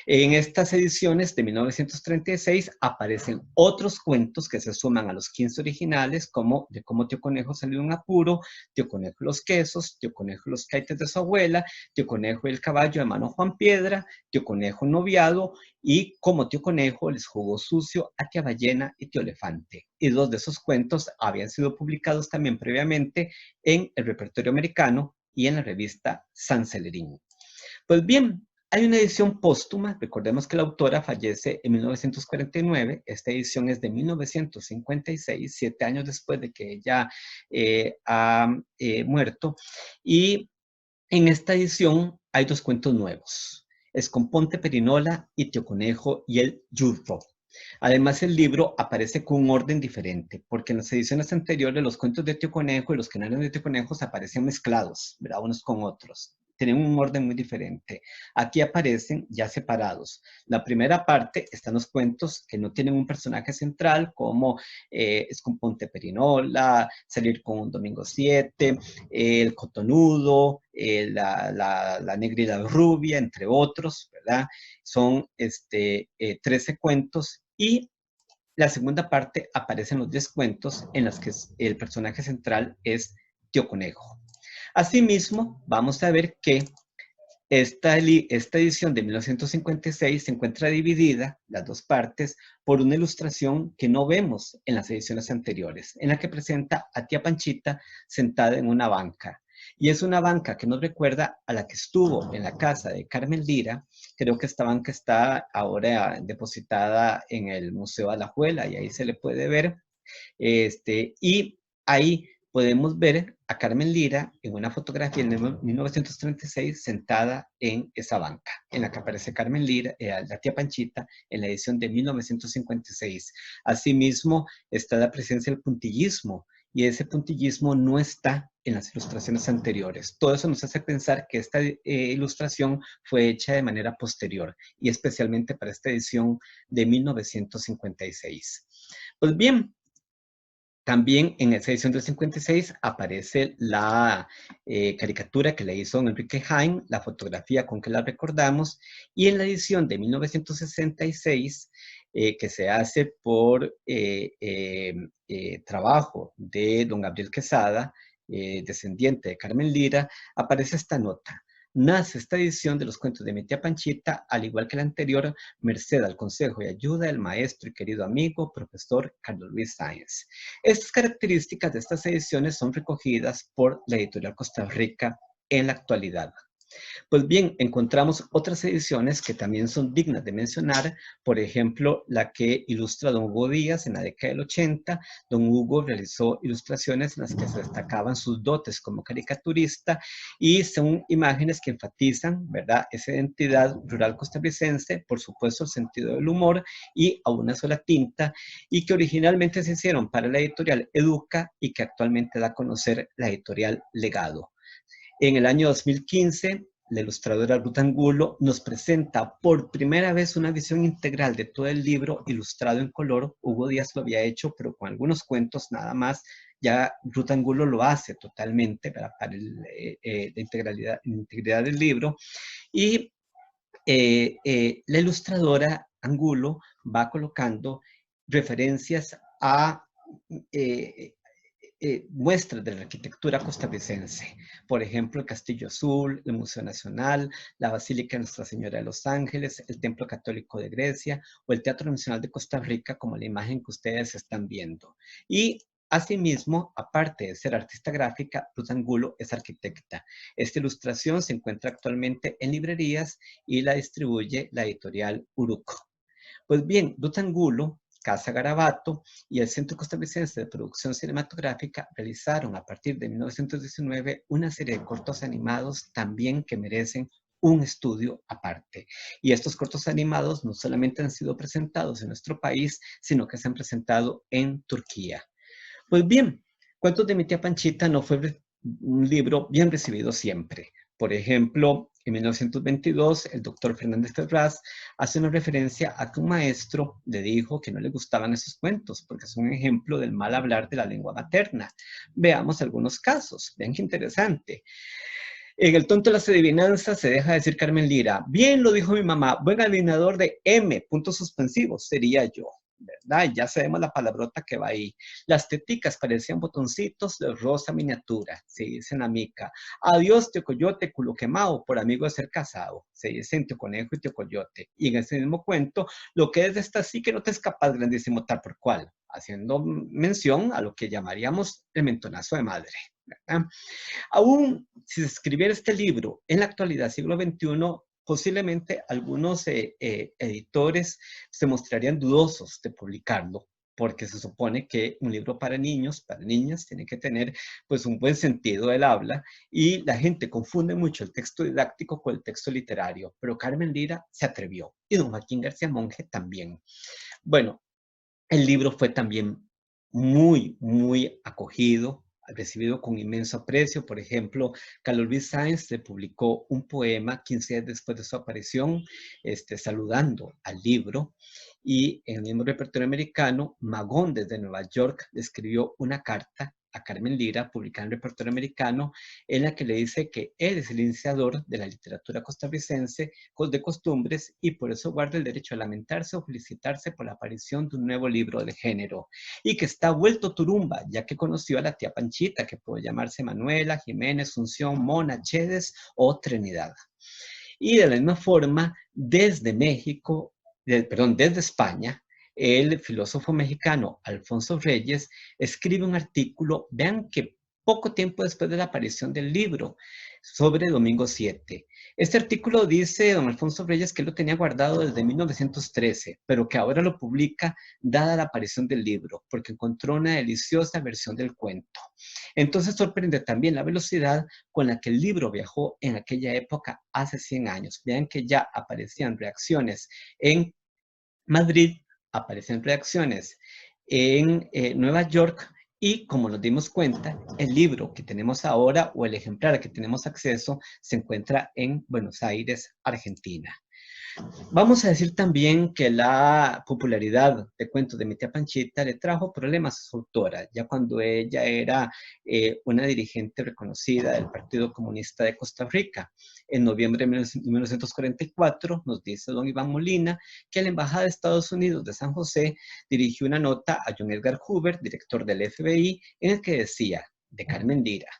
En estas ediciones de 1936 aparecen otros cuentos que se suman a los 15 originales, como de cómo Tío Conejo salió de un apuro, Tío Conejo y los quesos, Tío Conejo y los caites de su abuela, Tío Conejo y el caballo de mano Juan Piedra, Tío Conejo noviado y cómo Tío Conejo les jugó sucio a Tía Ballena y Tío Elefante. Y dos de esos cuentos habían sido publicados también previamente en el repertorio americano y en la revista San Celerín. Pues bien, hay una edición póstuma, recordemos que la autora fallece en 1949, esta edición es de 1956, 7 años después de que ella ha muerto, y en esta edición hay 2 cuentos nuevos, es con Ponte Perinola y Tío Conejo y el Yurro. Además, el libro aparece con un orden diferente, porque en las ediciones anteriores los cuentos de Tío Conejo y los que no eran de Tío Conejo aparecen mezclados, ¿verdad? Unos con otros. Tienen un orden muy diferente. Aquí aparecen ya separados. La primera parte están los cuentos que no tienen un personaje central, como es con Ponte Perinola, Salir con un Domingo 7, El Cotonudo, la Negra y la Rubia, entre otros, ¿verdad? Son 13 cuentos y la segunda parte aparecen los 10 cuentos en los que el personaje central es Tío Conejo. Asimismo, vamos a ver que esta edición de 1956 se encuentra dividida, las 2 partes, por una ilustración que no vemos en las ediciones anteriores, en la que presenta a Tía Panchita sentada en una banca. Y es una banca que nos recuerda a la que estuvo en la casa de Carmen Lira. Creo que esta banca está ahora depositada en el Museo Alajuela y ahí se le puede ver. Y ahí podemos ver a Carmen Lira en una fotografía en 1936 sentada en esa banca, en la que aparece Carmen Lira, la Tía Panchita, en la edición de 1956. Asimismo, está la presencia del puntillismo, y ese puntillismo no está en las ilustraciones anteriores. Todo eso nos hace pensar que esta ilustración fue hecha de manera posterior, y especialmente para esta edición de 1956. Pues bien, también en esa edición del 56 aparece la caricatura que le hizo Enrique Haim, la fotografía con que la recordamos, y en la edición de 1966, que se hace por trabajo de don Gabriel Quesada, descendiente de Carmen Lira, aparece esta nota. Nace esta edición de los cuentos de mi tía Panchita, al igual que la anterior, merced al consejo y ayuda del maestro y querido amigo, profesor Carlos Luis Sáenz. Estas características de estas ediciones son recogidas por la editorial Costa Rica en la actualidad. Pues bien, encontramos otras ediciones que también son dignas de mencionar, por ejemplo, la que ilustra don Hugo Díaz en la década del 80. Don Hugo realizó ilustraciones en las que se destacaban sus dotes como caricaturista y son imágenes que enfatizan, ¿verdad?, esa identidad rural costarricense, por supuesto el sentido del humor y a una sola tinta, y que originalmente se hicieron para la editorial Educa y que actualmente da a conocer la editorial Legado. En el año 2015, la ilustradora Ruth Angulo nos presenta por primera vez una visión integral de todo el libro ilustrado en color. Hugo Díaz lo había hecho, pero con algunos cuentos nada más. Ya Ruth Angulo lo hace totalmente para la integridad del libro. Y la ilustradora Angulo va colocando referencias a muestras de la arquitectura costarricense. Por ejemplo, el Castillo Azul, el Museo Nacional, la Basílica de Nuestra Señora de los Ángeles, el Templo Católico de Grecia o el Teatro Nacional de Costa Rica, como la imagen que ustedes están viendo. Y asimismo, aparte de ser artista gráfica, Ruth Angulo es arquitecta. Esta ilustración se encuentra actualmente en librerías y la distribuye la editorial Uruco. Pues bien, Ruth Angulo, Casa Garabato y el Centro Costarricense de Producción Cinematográfica realizaron a partir de 1919 una serie de cortos animados también que merecen un estudio aparte. Y estos cortos animados no solamente han sido presentados en nuestro país, sino que se han presentado en Turquía. Pues bien, Cuentos de mi tía Panchita no fue un libro bien recibido siempre. Por ejemplo, En 1922, el doctor Fernández Ferraz hace una referencia a que un maestro le dijo que no le gustaban esos cuentos porque son un ejemplo del mal hablar de la lengua materna. Veamos algunos casos. Vean qué interesante. En El tonto de las adivinanzas se deja decir Carmen Lira. Bien lo dijo mi mamá, buen adivinador de M, puntos suspensivos, sería yo. ¿Verdad? Ya sabemos la palabrota que va ahí. Las teticas parecían botoncitos de rosa miniatura, se dice en la mica. Adiós, tío Coyote, culo quemado, por amigo de ser casado, se dice en Tío Conejo y Tío Coyote. Y en ese mismo cuento, lo que es de esta sí que no te escapas, grandísimo tal por cual, haciendo mención a lo que llamaríamos el mentonazo de madre. ¿Verdad? Aún si se escribiera este libro en la actualidad, siglo XXI, posiblemente algunos editores se mostrarían dudosos de publicarlo, porque se supone que un libro para niños, para niñas, tiene que tener pues un buen sentido del habla y la gente confunde mucho el texto didáctico con el texto literario, pero Carmen Lira se atrevió y don Joaquín García Monge también. Bueno, el libro fue también muy acogido, recibido con inmenso aprecio. Por ejemplo, Carlos Luis Sáenz le publicó un poema 15 días después de su aparición, saludando al libro. Y en el mismo repertorio americano, Magón desde Nueva York le escribió una carta a Carmen Lira, publicada en el repertorio americano, en la que le dice que él es el iniciador de la literatura costarricense de costumbres y por eso guarda el derecho a lamentarse o felicitarse por la aparición de un nuevo libro de género y que está vuelto turumba, ya que conoció a la tía Panchita, que puede llamarse Manuela, Jiménez, Asunción, Mona, Chedes o Trinidad. Y de la misma forma, desde desde España, el filósofo mexicano Alfonso Reyes escribe un artículo, vean que poco tiempo después de la aparición del libro, sobre Domingo 7. Este artículo dice don Alfonso Reyes que lo tenía guardado desde 1913, pero que ahora lo publica dada la aparición del libro, porque encontró una deliciosa versión del cuento. Entonces sorprende también la velocidad con la que el libro viajó en aquella época, hace 100 años. Vean que ya aparecían reacciones en Madrid, aparecen reacciones en Nueva York y como nos dimos cuenta, el libro que tenemos ahora o el ejemplar al que tenemos acceso se encuentra en Buenos Aires, Argentina. Vamos a decir también que la popularidad de cuentos de mi tía Panchita le trajo problemas a su autora, ya cuando ella era una dirigente reconocida del Partido Comunista de Costa Rica. En noviembre de 1944 nos dice don Iván Molina que la Embajada de Estados Unidos de San José dirigió una nota a John Edgar Hoover, director del FBI, en el que decía, de Carmen Lira,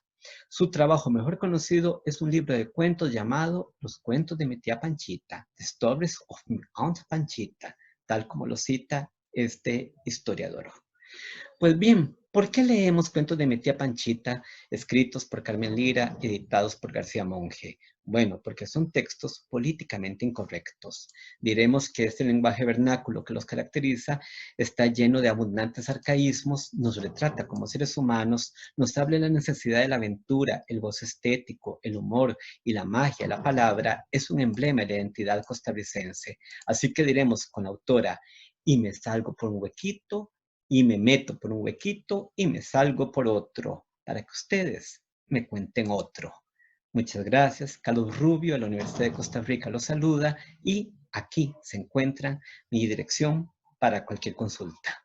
su trabajo mejor conocido es un libro de cuentos llamado Los cuentos de mi tía Panchita, The Stories of My Aunt Panchita, tal como lo cita este historiador. Pues bien, ¿por qué leemos cuentos de mi tía Panchita escritos por Carmen Lira, editados por García Monge? Bueno, porque son textos políticamente incorrectos. Diremos que este lenguaje vernáculo que los caracteriza está lleno de abundantes arcaísmos, nos retrata como seres humanos, nos habla de la necesidad de la aventura, el gozo estético, el humor y la magia. La palabra es un emblema de la identidad costarricense. Así que diremos con la autora, y me salgo por un huequito, y me meto por un huequito, y me salgo por otro, para que ustedes me cuenten otro. Muchas gracias. Carlos Rubio de la Universidad de Costa Rica los saluda y aquí se encuentra mi dirección para cualquier consulta.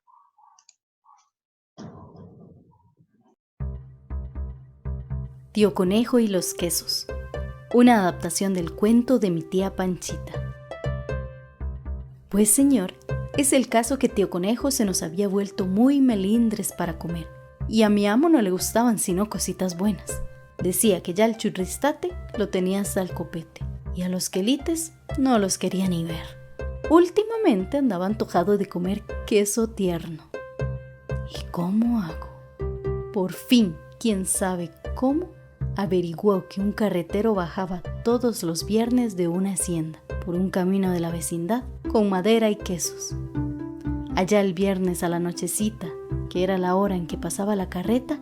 Tío Conejo y los quesos. Una adaptación del cuento de mi tía Panchita. Pues señor, es el caso que Tío Conejo se nos había vuelto muy melindres para comer y a mi amo no le gustaban sino cositas buenas. Decía que ya el churristate lo tenía hasta el copete y a los quelites no los quería ni ver. Últimamente andaba antojado de comer queso tierno. ¿Y cómo hago? Por fin, quién sabe cómo, averiguó que un carretero bajaba todos los viernes de una hacienda por un camino de la vecindad con madera y quesos. Allá el viernes a la nochecita, que era la hora en que pasaba la carreta,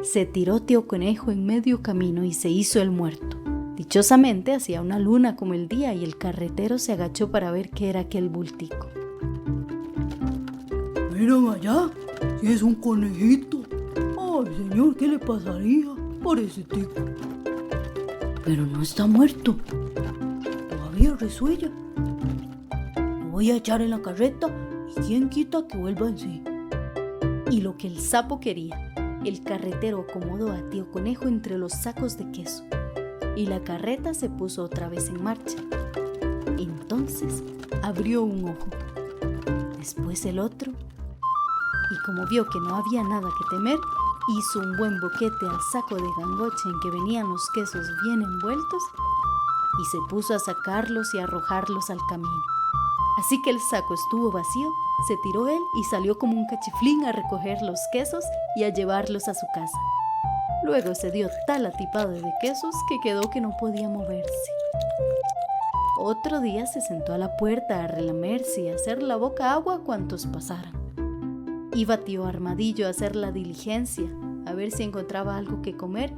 se tiró Tío Conejo en medio camino y se hizo el muerto. Dichosamente hacía una luna como el día y el carretero se agachó para ver qué era aquel bultico. Miren allá, si es un conejito. Ay, señor, ¿qué le pasaría por ese tico? pero no está muerto. Todavía resuella. Lo voy a echar en la carreta y quién quita que vuelva en sí. Y lo que el sapo quería, el carretero acomodó a Tío Conejo entre los sacos de queso y la carreta se puso otra vez en marcha. Entonces abrió un ojo, después el otro, y como vio que no había nada que temer, hizo un buen boquete al saco de gangoche en que venían los quesos bien envueltos y se puso a sacarlos y a arrojarlos al camino. Así que el saco estuvo vacío, se tiró él y salió como un cachiflín a recoger los quesos y a llevarlos a su casa. Luego se dio tal atipado de quesos que quedó que no podía moverse. Otro día se sentó a la puerta a relamerse y a hacer la boca agua a cuantos pasaran. Iba Tío Armadillo a hacer la diligencia, a ver si encontraba algo que comer,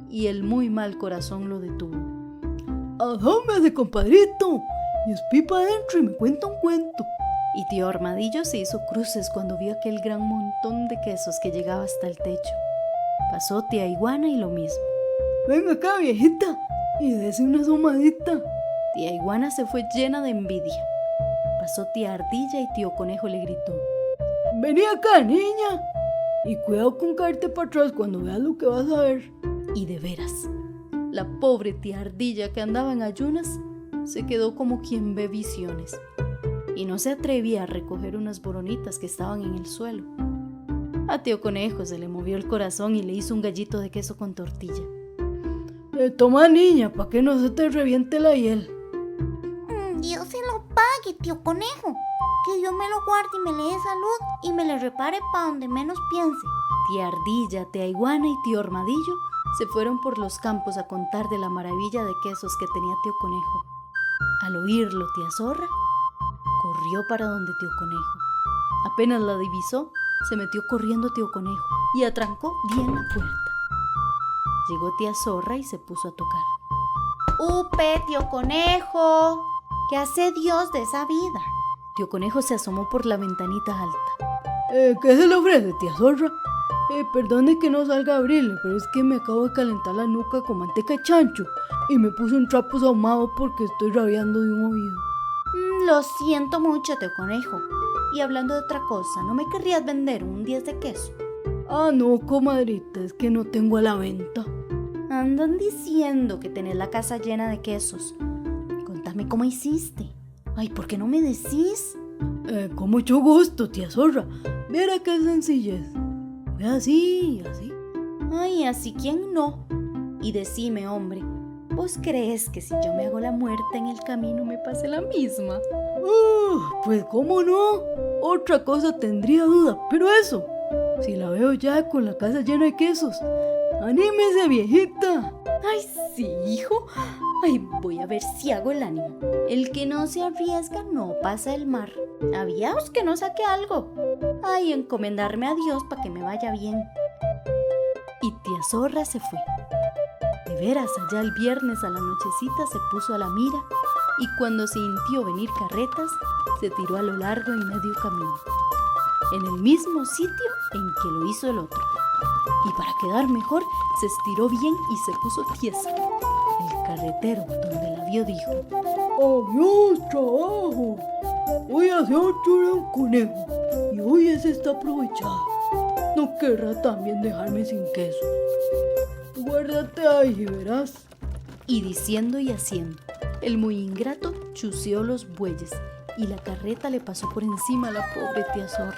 y el muy mal corazón lo detuvo. ¡Adámese, compadrito! Y espipa adentro y me cuenta un cuento. Y Tío Armadillo se hizo cruces cuando vio aquel gran montón de quesos que llegaba hasta el techo. Pasó Tía Iguana y lo mismo. Venga acá, viejita, y dese una asomadita. Tía Iguana se fue llena de envidia. Pasó Tía Ardilla y Tío Conejo le gritó. Vení acá, niña, y cuidado con caerte para atrás cuando veas lo que vas a ver. Y de veras, la pobre Tía Ardilla que andaba en ayunas se quedó como quien ve visiones y no se atrevía a recoger unas boronitas que estaban en el suelo. A Tío Conejo se le movió el corazón y le hizo un gallito de queso con tortilla. Toma, niña, para que no se te reviente la hiel. Dios se lo pague, tío Conejo. Que Dios me lo guarde y me le dé salud y me le repare para donde menos piense. Tía Ardilla, Tía Iguana y Tío Armadillo se fueron por los campos a contar de la maravilla de quesos que tenía Tío Conejo. Al oírlo, Tía Zorra corrió para donde Tío Conejo. Apenas la divisó, se metió corriendo Tío Conejo y atrancó bien la puerta. Llegó Tía Zorra y se puso a tocar. ¡Upe, tío Conejo! ¿Qué hace Dios de esa vida? Tío Conejo se asomó por la ventanita alta. ¿Qué se le ofrece, tía Zorra? Perdone que no salga a abrirle, pero es que me acabo de calentar la nuca con manteca de chancho y me puse un trapo ahumado porque estoy rabiando de un oído. Lo siento mucho, tío Conejo. Y hablando de otra cosa, ¿no me querrías vender un 10 de queso? Ah, no, comadrita, es que no tengo a la venta. Andan diciendo que tenés la casa llena de quesos. Contame cómo hiciste. Ay, ¿por qué no me decís? Con mucho gusto, tía Zorra. Mira qué sencillez. Ve así, así. Ay, así quién no. Y decime, hombre, ¿vos crees que si yo me hago la muerta en el camino me pase la misma? Pues cómo no. Otra cosa tendría duda, pero eso, si la veo ya con la casa llena de quesos. ¡Anímese, viejita! Ay, sí, hijo. Ay, voy a ver si hago el ánimo. El que no se arriesga no pasa el mar. Aviaos que no saque algo. Ay, encomendarme a Dios para que me vaya bien. Y tía Zorra se fue. De veras, allá el viernes a la nochecita se puso a la mira y cuando sintió venir carretas, se tiró a lo largo en medio camino, en el mismo sitio en que lo hizo el otro. Y para quedar mejor, se estiró bien y se puso tiesa. El carretero, donde la vio, dijo: ¡Adiós, trabajo! Hoy hace 8 era un conejo y hoy ese está aprovechado. No querrá también dejarme sin queso. Guárdate ahí y verás. Y diciendo y haciendo, el muy ingrato chuceó los bueyes y la carreta le pasó por encima a la pobre tía Zorra.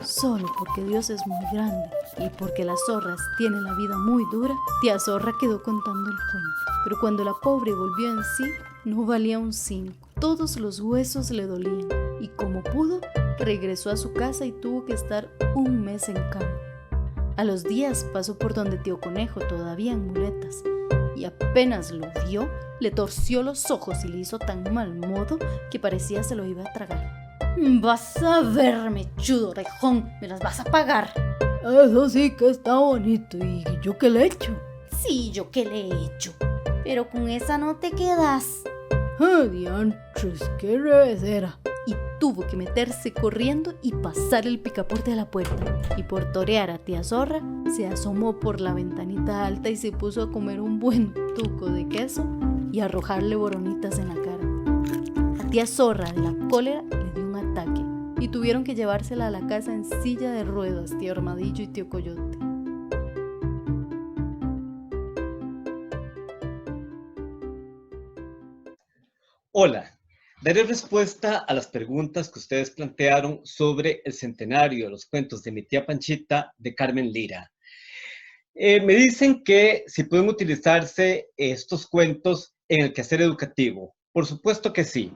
Solo porque Dios es muy grande y porque las zorras tienen la vida muy dura, tía Zorra quedó contando el cuento. Pero cuando la pobre volvió en sí, no valía un 5. Todos los huesos le dolían y como pudo, regresó a su casa y tuvo que estar un mes en cama. A los días pasó por donde Tío Conejo, todavía en muletas, y apenas lo vio, le torció los ojos y le hizo tan mal modo que parecía se lo iba a tragar. Vas a ver, mechudo orejón, me las vas a pagar. Eso sí que está bonito. ¿Y yo qué le he hecho? Sí, yo qué le he hecho. Pero con esa no te quedas. Diantres, qué revesera. y tuvo que meterse corriendo y pasar el picaporte a la puerta. Y por torear a tía Zorra, se asomó por la ventanita alta y se puso a comer un buen tuco de queso y a arrojarle boronitas en la cara. A tía Zorra de la cólera le dio un ataque y tuvieron que llevársela a la casa en silla de ruedas, tío Armadillo y tío Coyote. Hola, daré respuesta a las preguntas que ustedes plantearon sobre el centenario de los cuentos de mi tía Panchita de Carmen Lira. Me dicen que si pueden utilizarse estos cuentos en el quehacer educativo. Por supuesto que sí.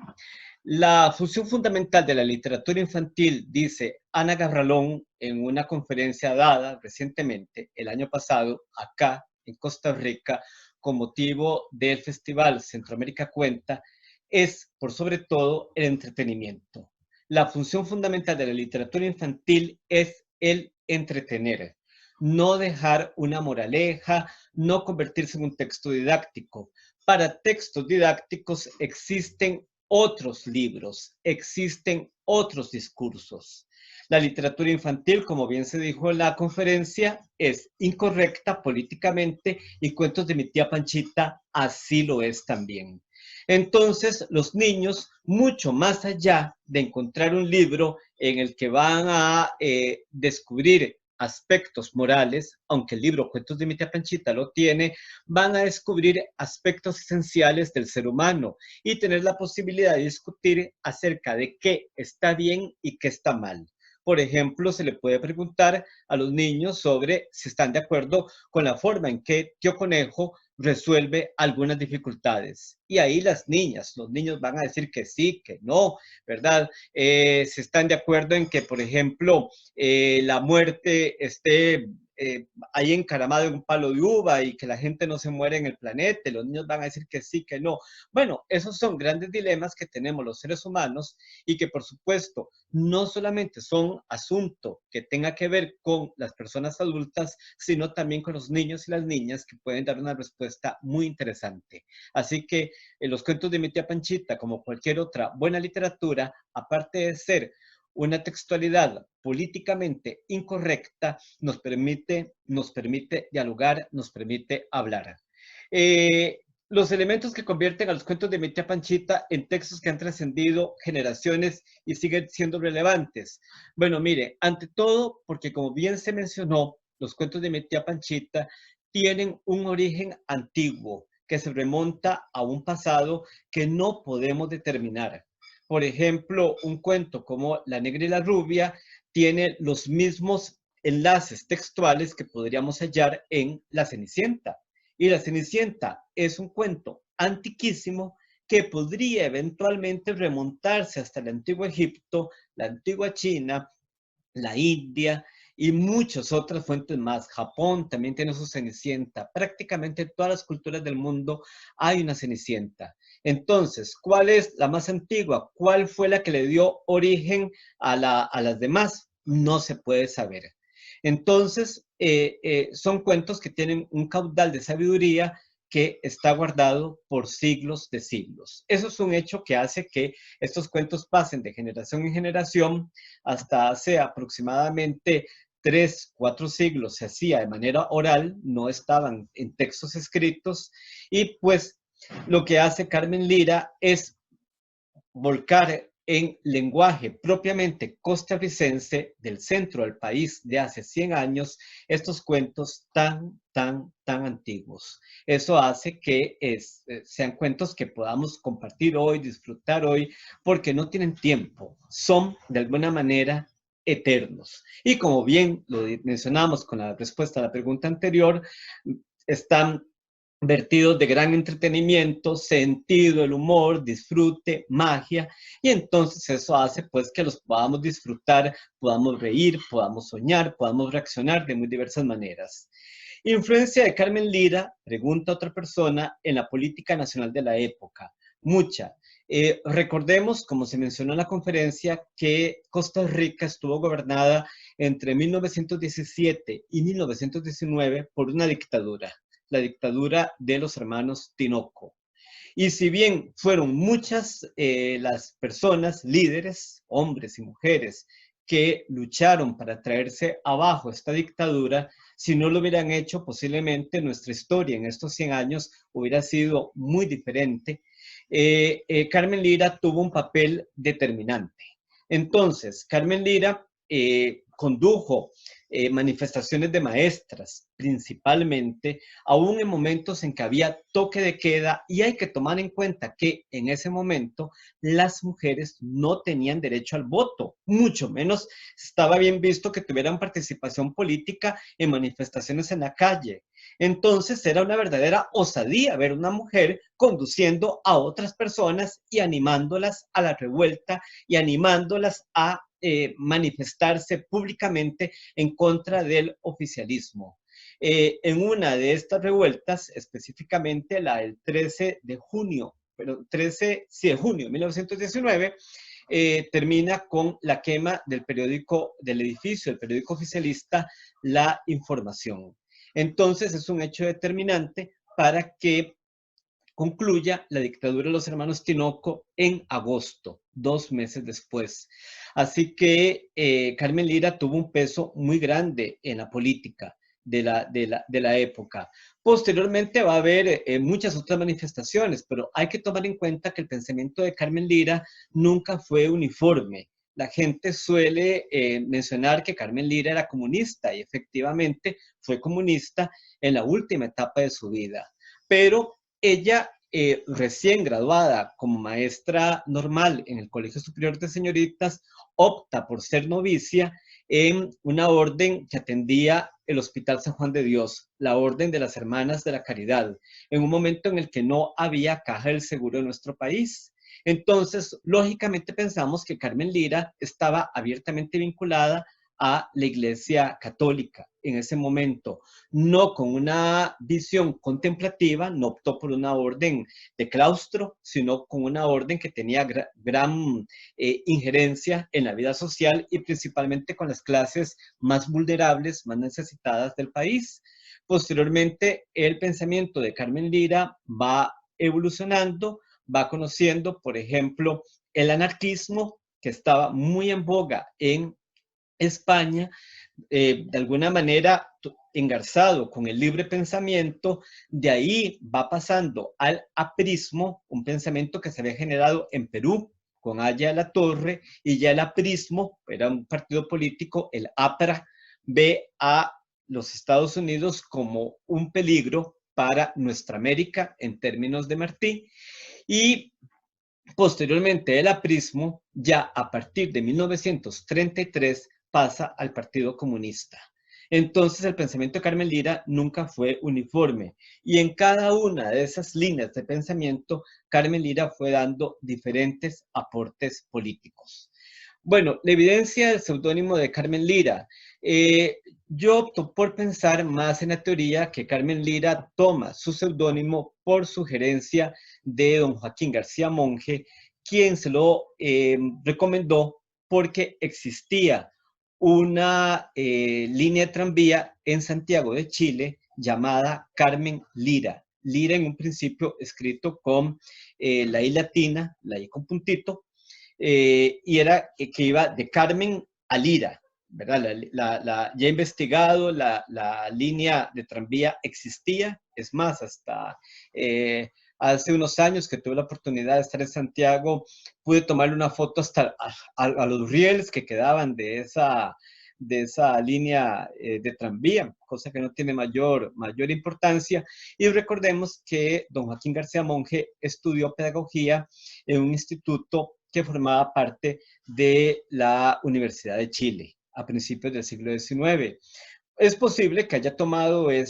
La función fundamental de la literatura infantil, dice Ana Garralón en una conferencia dada recientemente, el año pasado, acá en Costa Rica, con motivo del Festival Centroamérica Cuenta, es, por sobre todo, el entretenimiento. La función fundamental de la literatura infantil es el entretener, no dejar una moraleja, no convertirse en un texto didáctico. Para textos didácticos existen otros libros, existen otros discursos. La literatura infantil, como bien se dijo en la conferencia, es incorrecta políticamente y Cuentos de mi tía Panchita así lo es también. Entonces, los niños, mucho más allá de encontrar un libro en el que van a descubrir aspectos morales, aunque el libro Cuentos de mi tía Panchita lo tiene, van a descubrir aspectos esenciales del ser humano y tener la posibilidad de discutir acerca de qué está bien y qué está mal. Por ejemplo, se le puede preguntar a los niños sobre si están de acuerdo con la forma en que Tío Conejo resuelve algunas dificultades. Y ahí las niñas, los niños van a decir que sí, que no, ¿verdad? Si están de acuerdo en que, por ejemplo, la muerte esté ahí encaramado en un palo de uva y que la gente no se muere en el planeta, los niños van a decir que sí, que no. Bueno, esos son grandes dilemas que tenemos los seres humanos y que, por supuesto, no solamente son asunto que tenga que ver con las personas adultas, sino también con los niños y las niñas que pueden dar una respuesta muy interesante. Así que los cuentos de mi tía Panchita, como cualquier otra buena literatura, aparte de ser una textualidad políticamente incorrecta, nos permite dialogar, nos permite hablar. Los elementos que convierten a los cuentos de mi tía Panchita en textos que han trascendido generaciones y siguen siendo relevantes. Bueno, mire, ante todo, porque como bien se mencionó, los cuentos de mi tía Panchita tienen un origen antiguo que se remonta a un pasado que no podemos determinar. Por ejemplo, un cuento como La Negra y la Rubia tiene los mismos enlaces textuales que podríamos hallar en La Cenicienta. Y La Cenicienta es un cuento antiquísimo que podría eventualmente remontarse hasta el antiguo Egipto, la antigua China, la India y muchas otras fuentes más. Japón también tiene su Cenicienta. Prácticamente en todas las culturas del mundo hay una Cenicienta. Entonces, ¿cuál es la más antigua? ¿Cuál fue la que le dio origen a las demás? No se puede saber. Entonces, son cuentos que tienen un caudal de sabiduría que está guardado por siglos de siglos. Eso es un hecho que hace que estos cuentos pasen de generación en generación. Hasta hace aproximadamente 3, 4 siglos se hacía de manera oral, no estaban en textos escritos, y pues lo que hace Carmen Lira es volcar en lenguaje propiamente costarricense del centro del país de hace 100 años estos cuentos tan antiguos. Eso hace que sean cuentos que podamos compartir hoy, disfrutar hoy, porque no tienen tiempo, son de alguna manera eternos. Y como bien lo mencionamos con la respuesta a la pregunta anterior, están vertidos de gran entretenimiento, sentido, el humor, disfrute, magia, y entonces eso hace pues que los podamos disfrutar, podamos reír, podamos soñar, podamos reaccionar de muy diversas maneras. Influencia de Carmen Lira, pregunta otra persona, en la política nacional de la época. Mucha. Recordemos, como se mencionó en la conferencia, que Costa Rica estuvo gobernada entre 1917 y 1919 por una dictadura, la dictadura de los hermanos Tinoco. Y si bien fueron muchas las personas, líderes, hombres y mujeres, que lucharon para traerse abajo esta dictadura, si no lo hubieran hecho, posiblemente nuestra historia en estos 100 años hubiera sido muy diferente. Carmen Lira tuvo un papel determinante. Entonces, Carmen Lira condujo manifestaciones de maestras, principalmente, aún en momentos en que había toque de queda, y hay que tomar en cuenta que en ese momento las mujeres no tenían derecho al voto, mucho menos estaba bien visto que tuvieran participación política en manifestaciones en la calle. Entonces era una verdadera osadía ver una mujer conduciendo a otras personas y animándolas a la revuelta y animándolas a manifestarse públicamente en contra del oficialismo. En una de estas revueltas, específicamente la del 13 de junio, de junio de 1919, termina con la quema del periódico, del edificio, del periódico oficialista La Información. Entonces es un hecho determinante para que concluya la dictadura de los hermanos Tinoco en agosto, 2 meses después. Así que Carmen Lira tuvo un peso muy grande en la política de la época. Posteriormente va a haber muchas otras manifestaciones, pero hay que tomar en cuenta que el pensamiento de Carmen Lira nunca fue uniforme. La gente suele mencionar que Carmen Lira era comunista y efectivamente fue comunista en la última etapa de su vida, pero ella, recién graduada como maestra normal en el Colegio Superior de Señoritas, opta por ser novicia en una orden que atendía el Hospital San Juan de Dios, la Orden de las Hermanas de la Caridad, en un momento en el que no había caja del seguro en nuestro país. Entonces, lógicamente pensamos que Carmen Lira estaba abiertamente vinculada a la Iglesia Católica en ese momento, no con una visión contemplativa, no optó por una orden de claustro, sino con una orden que tenía gran injerencia en la vida social y principalmente con las clases más vulnerables, más necesitadas del país. Posteriormente, el pensamiento de Carmen Lira va evolucionando, va conociendo, por ejemplo, el anarquismo, que estaba muy en boga en España, de alguna manera engarzado con el libre pensamiento. De ahí va pasando al aprismo, un pensamiento que se había generado en Perú con Aya de la Torre, y ya el aprismo era un partido político, el APRA, ve a los Estados Unidos como un peligro para nuestra América en términos de Martí, y posteriormente el aprismo, ya a partir de 1933, pasa al Partido Comunista. Entonces el pensamiento de Carmen Lira nunca fue uniforme, y en cada una de esas líneas de pensamiento, Carmen Lira fue dando diferentes aportes políticos. Bueno, la evidencia del seudónimo de Carmen Lira. Yo opto por pensar más en la teoría que Carmen Lira toma su seudónimo por sugerencia de don Joaquín García Monge, quien se lo recomendó porque existía una línea de tranvía en Santiago de Chile llamada Carmen Lira. Lira en un principio escrito con la I latina, la I con puntito, y era que iba de Carmen a Lira, ¿verdad? Ya he investigado, la línea de tranvía existía, es más, hasta hace unos años que tuve la oportunidad de estar en Santiago, pude tomarle una foto hasta a los rieles que quedaban de esa línea de tranvía, cosa que no tiene mayor importancia. Y recordemos que don Joaquín García Monge estudió pedagogía en un instituto que formaba parte de la Universidad de Chile a principios del siglo XIX. Es posible que haya tomado el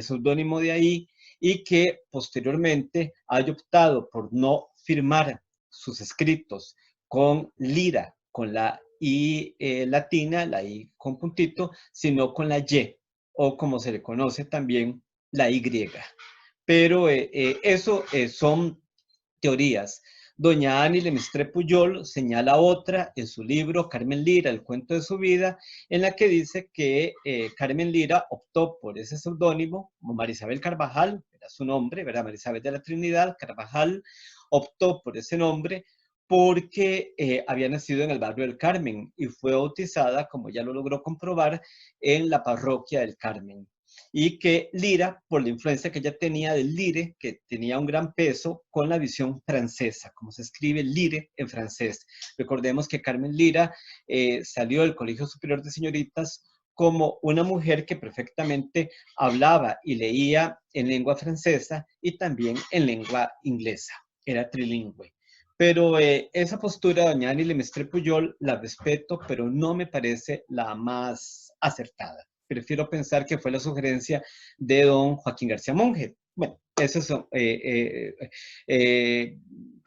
seudónimo de ahí y que posteriormente haya optado por no firmar sus escritos con Lira, con la I latina, la I con puntito, sino con la Y, o como se le conoce también, la Y. Pero eso son teorías. Doña Annie Lemaitre Pujol señala otra en su libro Carmen Lira, el cuento de su vida, en la que dice que Carmen Lira optó por ese seudónimo, como María Isabel Carvajal, ¿verdad? Su nombre, ¿verdad? María Isabel de la Trinidad Carvajal optó por ese nombre porque había nacido en el barrio del Carmen y fue bautizada, como ya lo logró comprobar, en la parroquia del Carmen. Y que Lira, por la influencia que ella tenía del lire, que tenía un gran peso con la visión francesa, como se escribe lire en francés. Recordemos que Carmen Lira salió del Colegio Superior de Señoritas como una mujer que perfectamente hablaba y leía en lengua francesa y también en lengua inglesa. Era trilingüe. Pero esa postura de doña Annie Lemestre Puyol la respeto, pero no me parece la más acertada. Prefiero pensar que fue la sugerencia de don Joaquín García Monge. Bueno, eso es,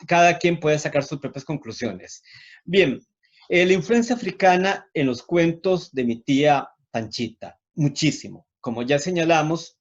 cada quien puede sacar sus propias conclusiones. Bien, la influencia africana en los cuentos de mi tía Panchita, muchísimo. Como ya señalamos,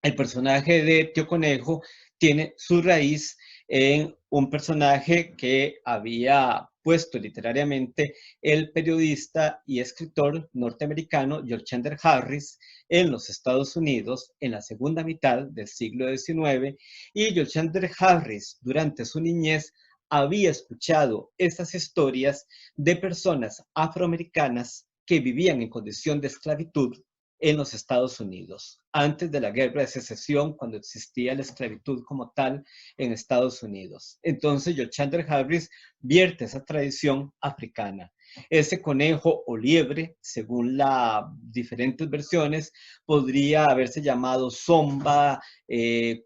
el personaje de Tío Conejo tiene su raíz en un personaje que había puesto literariamente el periodista y escritor norteamericano George Chandler Harris en los Estados Unidos en la segunda mitad del siglo XIX, y George Chandler Harris durante su niñez había escuchado estas historias de personas afroamericanas que vivían en condición de esclavitud en los Estados Unidos, antes de la Guerra de Secesión, cuando existía la esclavitud como tal en Estados Unidos. Entonces, George Chandler Harris vierte esa tradición africana. Ese conejo o liebre, según las diferentes versiones, podría haberse llamado Zomba,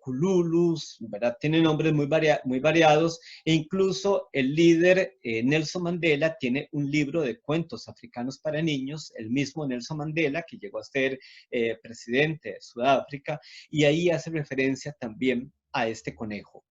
Kululus, ¿verdad? Tiene nombres muy variados, e incluso el líder Nelson Mandela tiene un libro de cuentos africanos para niños, el mismo Nelson Mandela, que llegó a ser presidente de Sudáfrica, y ahí hace referencia también a este conejo.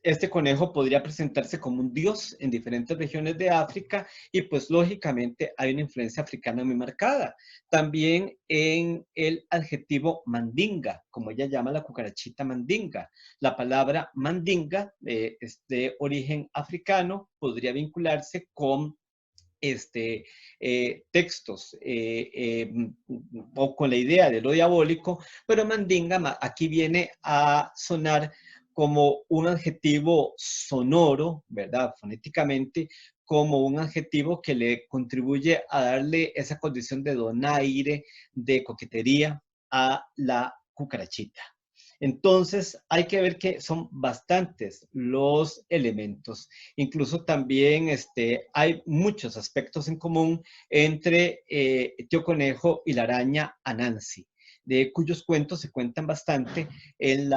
Este conejo podría presentarse como un dios en diferentes regiones de África y pues lógicamente hay una influencia africana muy marcada. También en el adjetivo mandinga, como ella llama la cucarachita mandinga. La palabra mandinga es de origen africano, podría vincularse con textos o con la idea de lo diabólico, pero mandinga aquí viene a sonar como un adjetivo sonoro, ¿verdad? Fonéticamente, como un adjetivo que le contribuye a darle esa condición de donaire, de coquetería a la cucarachita. Entonces, hay que ver que son bastantes los elementos. Incluso también hay muchos aspectos en común entre Tío Conejo y la araña Anansi, de cuyos cuentos se cuentan bastante en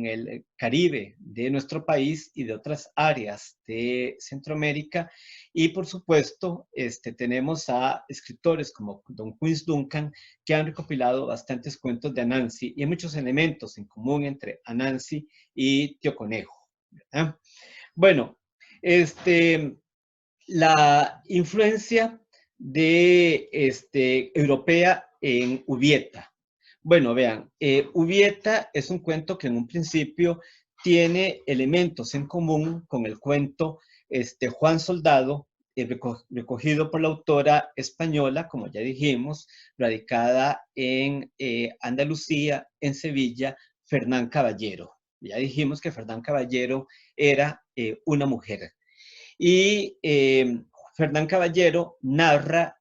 el Caribe de nuestro país y de otras áreas de Centroamérica. Y por supuesto, tenemos a escritores como don Quince Duncan, que han recopilado bastantes cuentos de Anansi, y hay muchos elementos en común entre Anansi y Tío Conejo, ¿verdad? Bueno, la influencia europea en Ubieta. Bueno, vean, Ubieta es un cuento que en un principio tiene elementos en común con el cuento Juan Soldado, recogido por la autora española, como ya dijimos, radicada en Andalucía, en Sevilla, Fernán Caballero. Ya dijimos que Fernán Caballero era una mujer. Y Fernán Caballero narra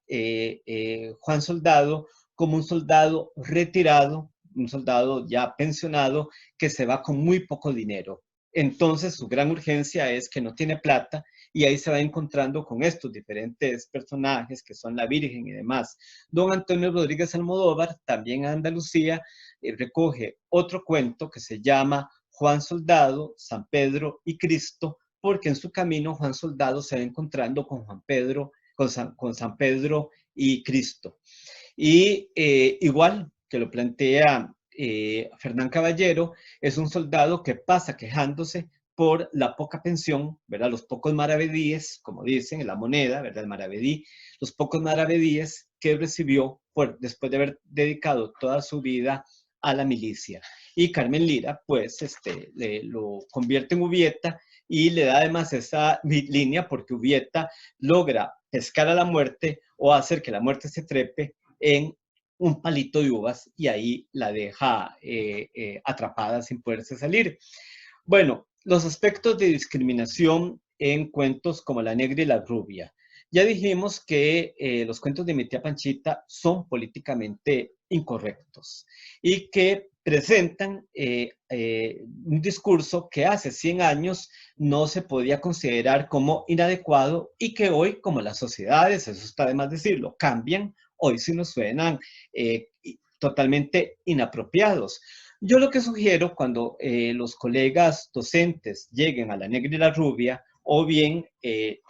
Juan Soldado como un soldado retirado, un soldado ya pensionado, que se va con muy poco dinero. Entonces su gran urgencia es que no tiene plata, y ahí se va encontrando con estos diferentes personajes que son la Virgen y demás. Don Antonio Rodríguez Almodóvar, también a Andalucía, recoge otro cuento que se llama Juan Soldado, San Pedro y Cristo, porque en su camino Juan Soldado se va encontrando con Juan Pedro, con San Pedro y Cristo. Y igual que lo plantea Fernán Caballero, es un soldado que pasa quejándose por la poca pensión, ¿verdad? Los pocos maravedíes, como dicen en la moneda, ¿verdad? El maravedí, los pocos maravedíes que recibió después de haber dedicado toda su vida a la milicia. Y Carmen Lira, pues, lo convierte en Ubieta y le da además esa línea, porque Ubieta logra pescar a la muerte o hacer que la muerte se trepe en un palito de uvas y ahí la deja atrapada sin poderse salir. Bueno, los aspectos de discriminación en cuentos como La Negra y la Rubia. Ya dijimos que los cuentos de mi tía Panchita son políticamente incorrectos y que presentan un discurso que hace 100 años no se podía considerar como inadecuado y que hoy, como las sociedades, eso está de más decirlo, cambian, hoy sí nos suenan totalmente inapropiados. Yo lo que sugiero cuando los colegas docentes lleguen a La Negra y la Rubia, o bien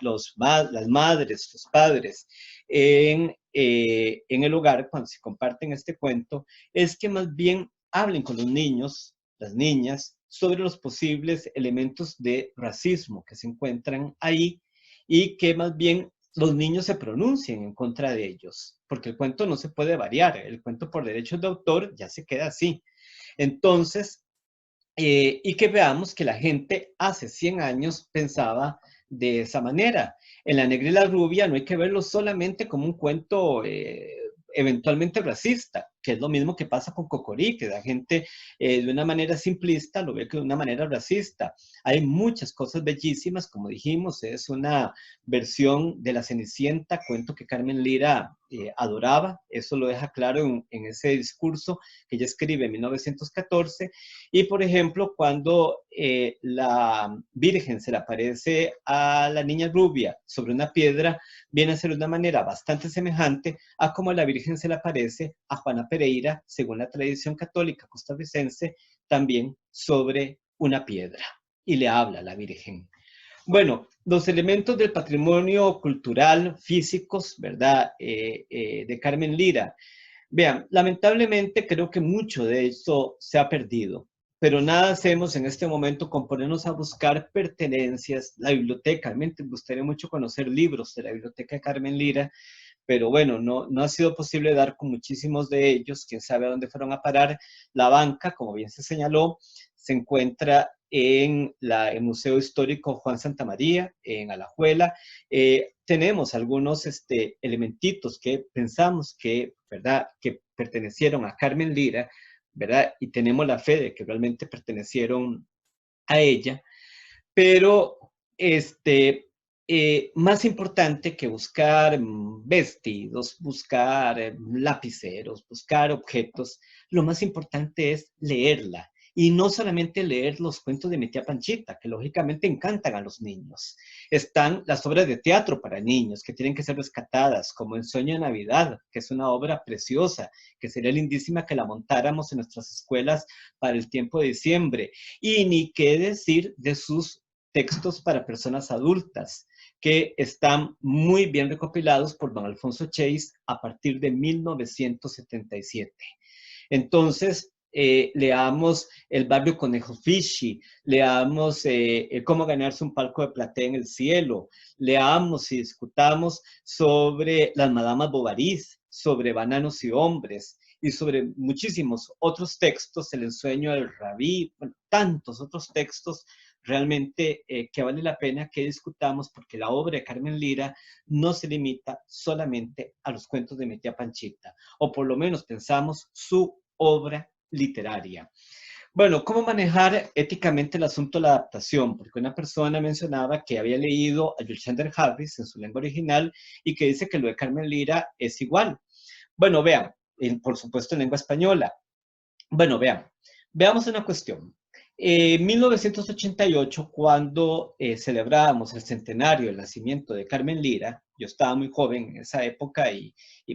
las madres, los padres en el hogar, cuando se comparten este cuento, es que más bien hablen con los niños, las niñas, sobre los posibles elementos de racismo que se encuentran ahí y que más bien los niños se pronuncien en contra de ellos, porque el cuento no se puede variar, el cuento por derechos de autor ya se queda así. Entonces, y que veamos que la gente hace 100 años pensaba de esa manera. En La Negra y la Rubia no hay que verlo solamente como un cuento eventualmente racista, que es lo mismo que pasa con Cocorí, que la gente de una manera simplista lo ve de una manera racista. Hay muchas cosas bellísimas, como dijimos, es una versión de La Cenicienta, cuento que Carmen Lira adoraba, eso lo deja claro en ese discurso que ella escribe en 1914, y por ejemplo, cuando la Virgen se le aparece a la niña rubia sobre una piedra, viene a ser de una manera bastante semejante a como la Virgen se le aparece a Juana Pereira, según la tradición católica costarricense, también sobre una piedra, y le habla a la Virgen. Bueno, los elementos del patrimonio cultural, físicos, ¿verdad?, de Carmen Lira. Vean, lamentablemente creo que mucho de esto se ha perdido, pero nada hacemos en este momento con ponernos a buscar pertenencias. La biblioteca, me gustaría mucho conocer libros de la biblioteca de Carmen Lira, pero bueno, no ha sido posible dar con muchísimos de ellos, quién sabe a dónde fueron a parar. La banca, como bien se señaló, se encuentra en el Museo Histórico Juan Santamaría, en Alajuela. Tenemos algunos elementitos que pensamos que, ¿verdad?, que pertenecieron a Carmen Lira, ¿verdad?, y tenemos la fe de que realmente pertenecieron a ella, pero más importante que buscar vestidos, buscar lapiceros, buscar objetos, lo más importante es leerla. Y no solamente leer los cuentos de mi tía Panchita, que lógicamente encantan a los niños. Están las obras de teatro para niños, que tienen que ser rescatadas, como El Sueño de Navidad, que es una obra preciosa, que sería lindísima que la montáramos en nuestras escuelas para el tiempo de diciembre. Y ni qué decir de sus textos para personas adultas, que están muy bien recopilados por don Alfonso Chase a partir de 1977. Entonces, leamos El barrio Conejo Fishy, leamos Cómo ganarse un palco de platea en el cielo, leamos y discutamos sobre las Madamas Bovary, sobre Bananos y hombres, y sobre muchísimos otros textos, El ensueño del rabí, bueno, tantos otros textos realmente que vale la pena que discutamos, porque la obra de Carmen Lira no se limita solamente a los cuentos de mi tía Panchita, o por lo menos pensamos su obra literaria. Bueno, ¿cómo manejar éticamente el asunto de la adaptación? Porque una persona mencionaba que había leído a Alexander Harris en su lengua original y que dice que lo de Carmen Lira es igual. Bueno, vean, por supuesto en lengua española. Bueno, veamos una cuestión. En 1988, cuando celebrábamos el centenario del nacimiento de Carmen Lira, yo estaba muy joven en esa época y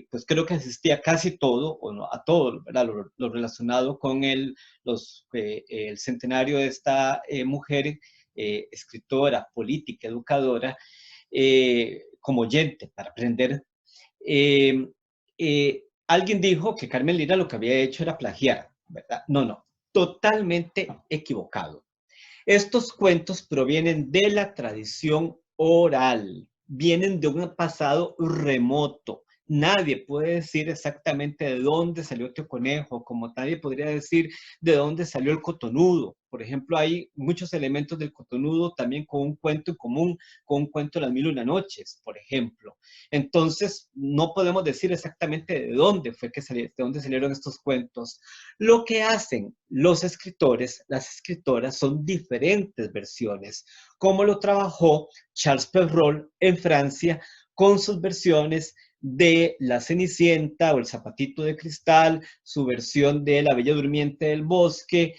pues creo que asistía casi todo, o no, a todo, ¿verdad?, lo relacionado con el centenario de esta mujer, escritora, política, educadora, como oyente para aprender. Alguien dijo que Carmen Lira lo que había hecho era plagiar, ¿verdad? No, totalmente equivocado. Estos cuentos provienen de la tradición oral, vienen de un pasado remoto, nadie puede decir exactamente de dónde salió Tío Conejo, como nadie podría decir de dónde salió el cotonudo. Por ejemplo, hay muchos elementos del cotonudo también con un cuento en común, con un cuento de las mil y una noches, por ejemplo. Entonces, no podemos decir exactamente de dónde fue que salieron, de dónde salieron estos cuentos. Lo que hacen los escritores, las escritoras, son diferentes versiones, como lo trabajó Charles Perrault en Francia con sus versiones de La Cenicienta o El Zapatito de Cristal, su versión de La Bella Durmiente del Bosque,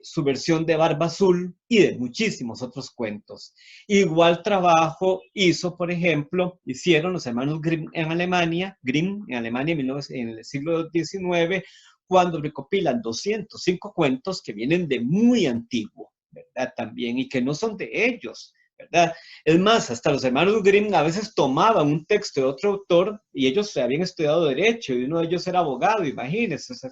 su versión de Barba Azul y de muchísimos otros cuentos. Igual trabajo hicieron los hermanos Grimm en Alemania en el siglo XIX, cuando recopilan 205 cuentos que vienen de muy antiguo, ¿verdad? También, y que no son de ellos, ¿verdad? Es más, hasta los hermanos Grimm a veces tomaban un texto de otro autor y ellos habían estudiado derecho y uno de ellos era abogado, imagínense, o sea,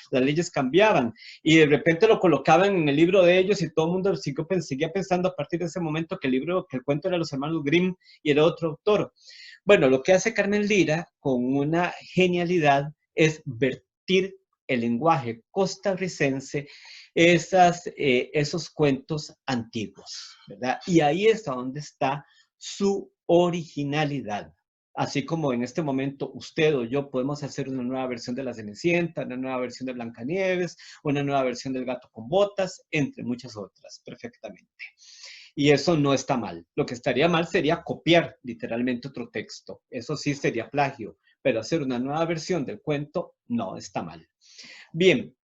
las leyes cambiaban y de repente lo colocaban en el libro de ellos y todo el mundo seguía pensando a partir de ese momento que el cuento era de los hermanos Grimm y era otro autor. Bueno, lo que hace Carmen Lira con una genialidad es vertir el lenguaje costarricense esos cuentos antiguos, ¿verdad? Y ahí es donde está su originalidad. Así como en este momento usted o yo podemos hacer una nueva versión de La Cenicienta, una nueva versión de Blancanieves, una nueva versión del Gato con Botas, entre muchas otras, perfectamente. Y eso no está mal. Lo que estaría mal sería copiar literalmente otro texto. Eso sí sería plagio, pero hacer una nueva versión del cuento no está mal. Bien,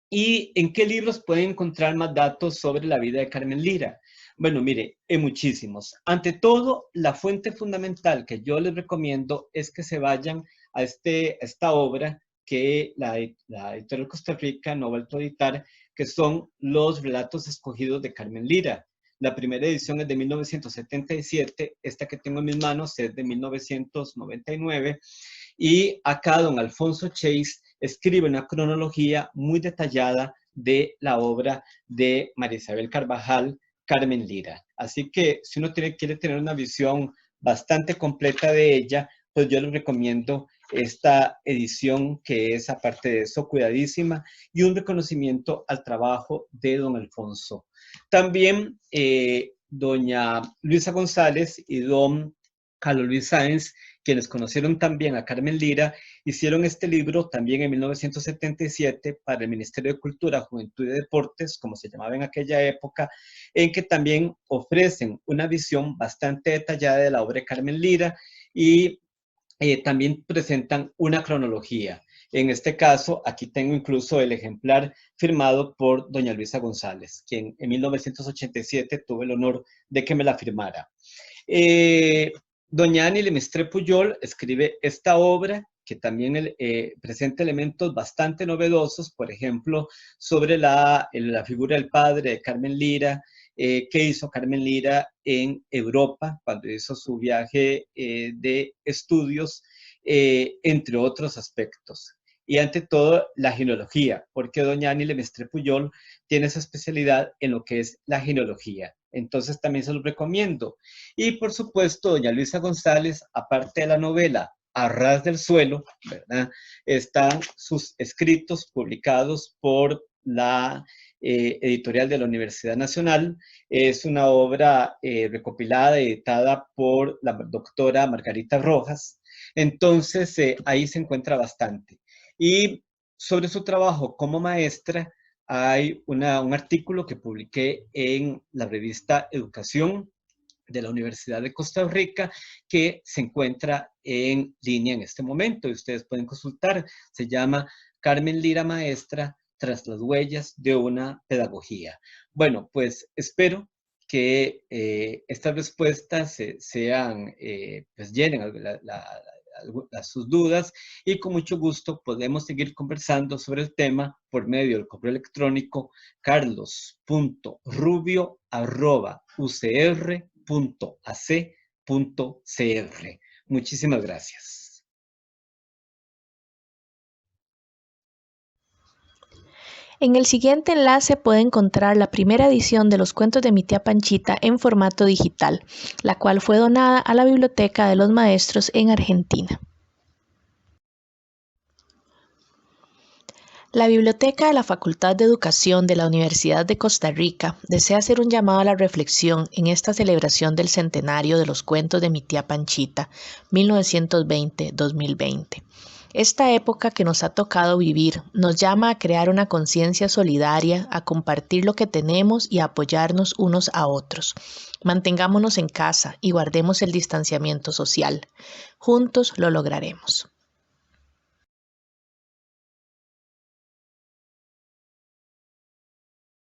¿y en qué libros pueden encontrar más datos sobre la vida de Carmen Lira? Bueno, mire, en muchísimos. Ante todo, la fuente fundamental que yo les recomiendo es que se vayan a esta obra que la editorial Costa Rica no ha vuelto a editar, que son los relatos escogidos de Carmen Lira. La primera edición es de 1977, esta que tengo en mis manos es de 1999, y acá don Alfonso Chase escribe una cronología muy detallada de la obra de María Isabel Carvajal, Carmen Lira. Así que si uno quiere tener una visión bastante completa de ella, pues yo les recomiendo esta edición que es, aparte de eso, cuidadísima y un reconocimiento al trabajo de don Alfonso. También doña Luisa González y don Carlos Luis Sáenz, quienes conocieron también a Carmen Lira, hicieron este libro también en 1977 para el Ministerio de Cultura, Juventud y Deportes, como se llamaba en aquella época, en que también ofrecen una visión bastante detallada de la obra de Carmen Lira y también presentan una cronología. En este caso, aquí tengo incluso el ejemplar firmado por doña Luisa González, quien en 1987 tuve el honor de que me la firmara. Doña Annie Lemaitre Pujol escribe esta obra que también presenta elementos bastante novedosos, por ejemplo, sobre la figura del padre de Carmen Lira, que hizo Carmen Lira en Europa cuando hizo su viaje de estudios, entre otros aspectos. Y ante todo, la genealogía, porque doña Annie Lemaitre Pujol tiene esa especialidad en lo que es la genealogía. Entonces también se los recomiendo. Y por supuesto, doña Luisa González, aparte de la novela A ras del suelo, ¿verdad?, están sus escritos publicados por la editorial de la Universidad Nacional. Es una obra recopilada, editada por la doctora Margarita Rojas. Entonces, ahí se encuentra bastante. Y sobre su trabajo como maestra, hay un artículo que publiqué en la revista Educación de la Universidad de Costa Rica, que se encuentra en línea en este momento y ustedes pueden consultar. Se llama Carmen Lira Maestra tras las huellas de una pedagogía. Bueno, pues espero que estas respuestas pues llenen sus dudas y con mucho gusto podemos seguir conversando sobre el tema por medio del correo electrónico carlos.rubio@ucr.ac.cr. Muchísimas gracias. En el siguiente enlace puede encontrar la primera edición de los cuentos de mi tía Panchita en formato digital, la cual fue donada a la Biblioteca de los Maestros en Argentina. La Biblioteca de la Facultad de Educación de la Universidad de Costa Rica desea hacer un llamado a la reflexión en esta celebración del centenario de los cuentos de mi tía Panchita, 1920-2020. Esta época que nos ha tocado vivir nos llama a crear una conciencia solidaria, a compartir lo que tenemos y a apoyarnos unos a otros. Mantengámonos en casa y guardemos el distanciamiento social. Juntos lo lograremos.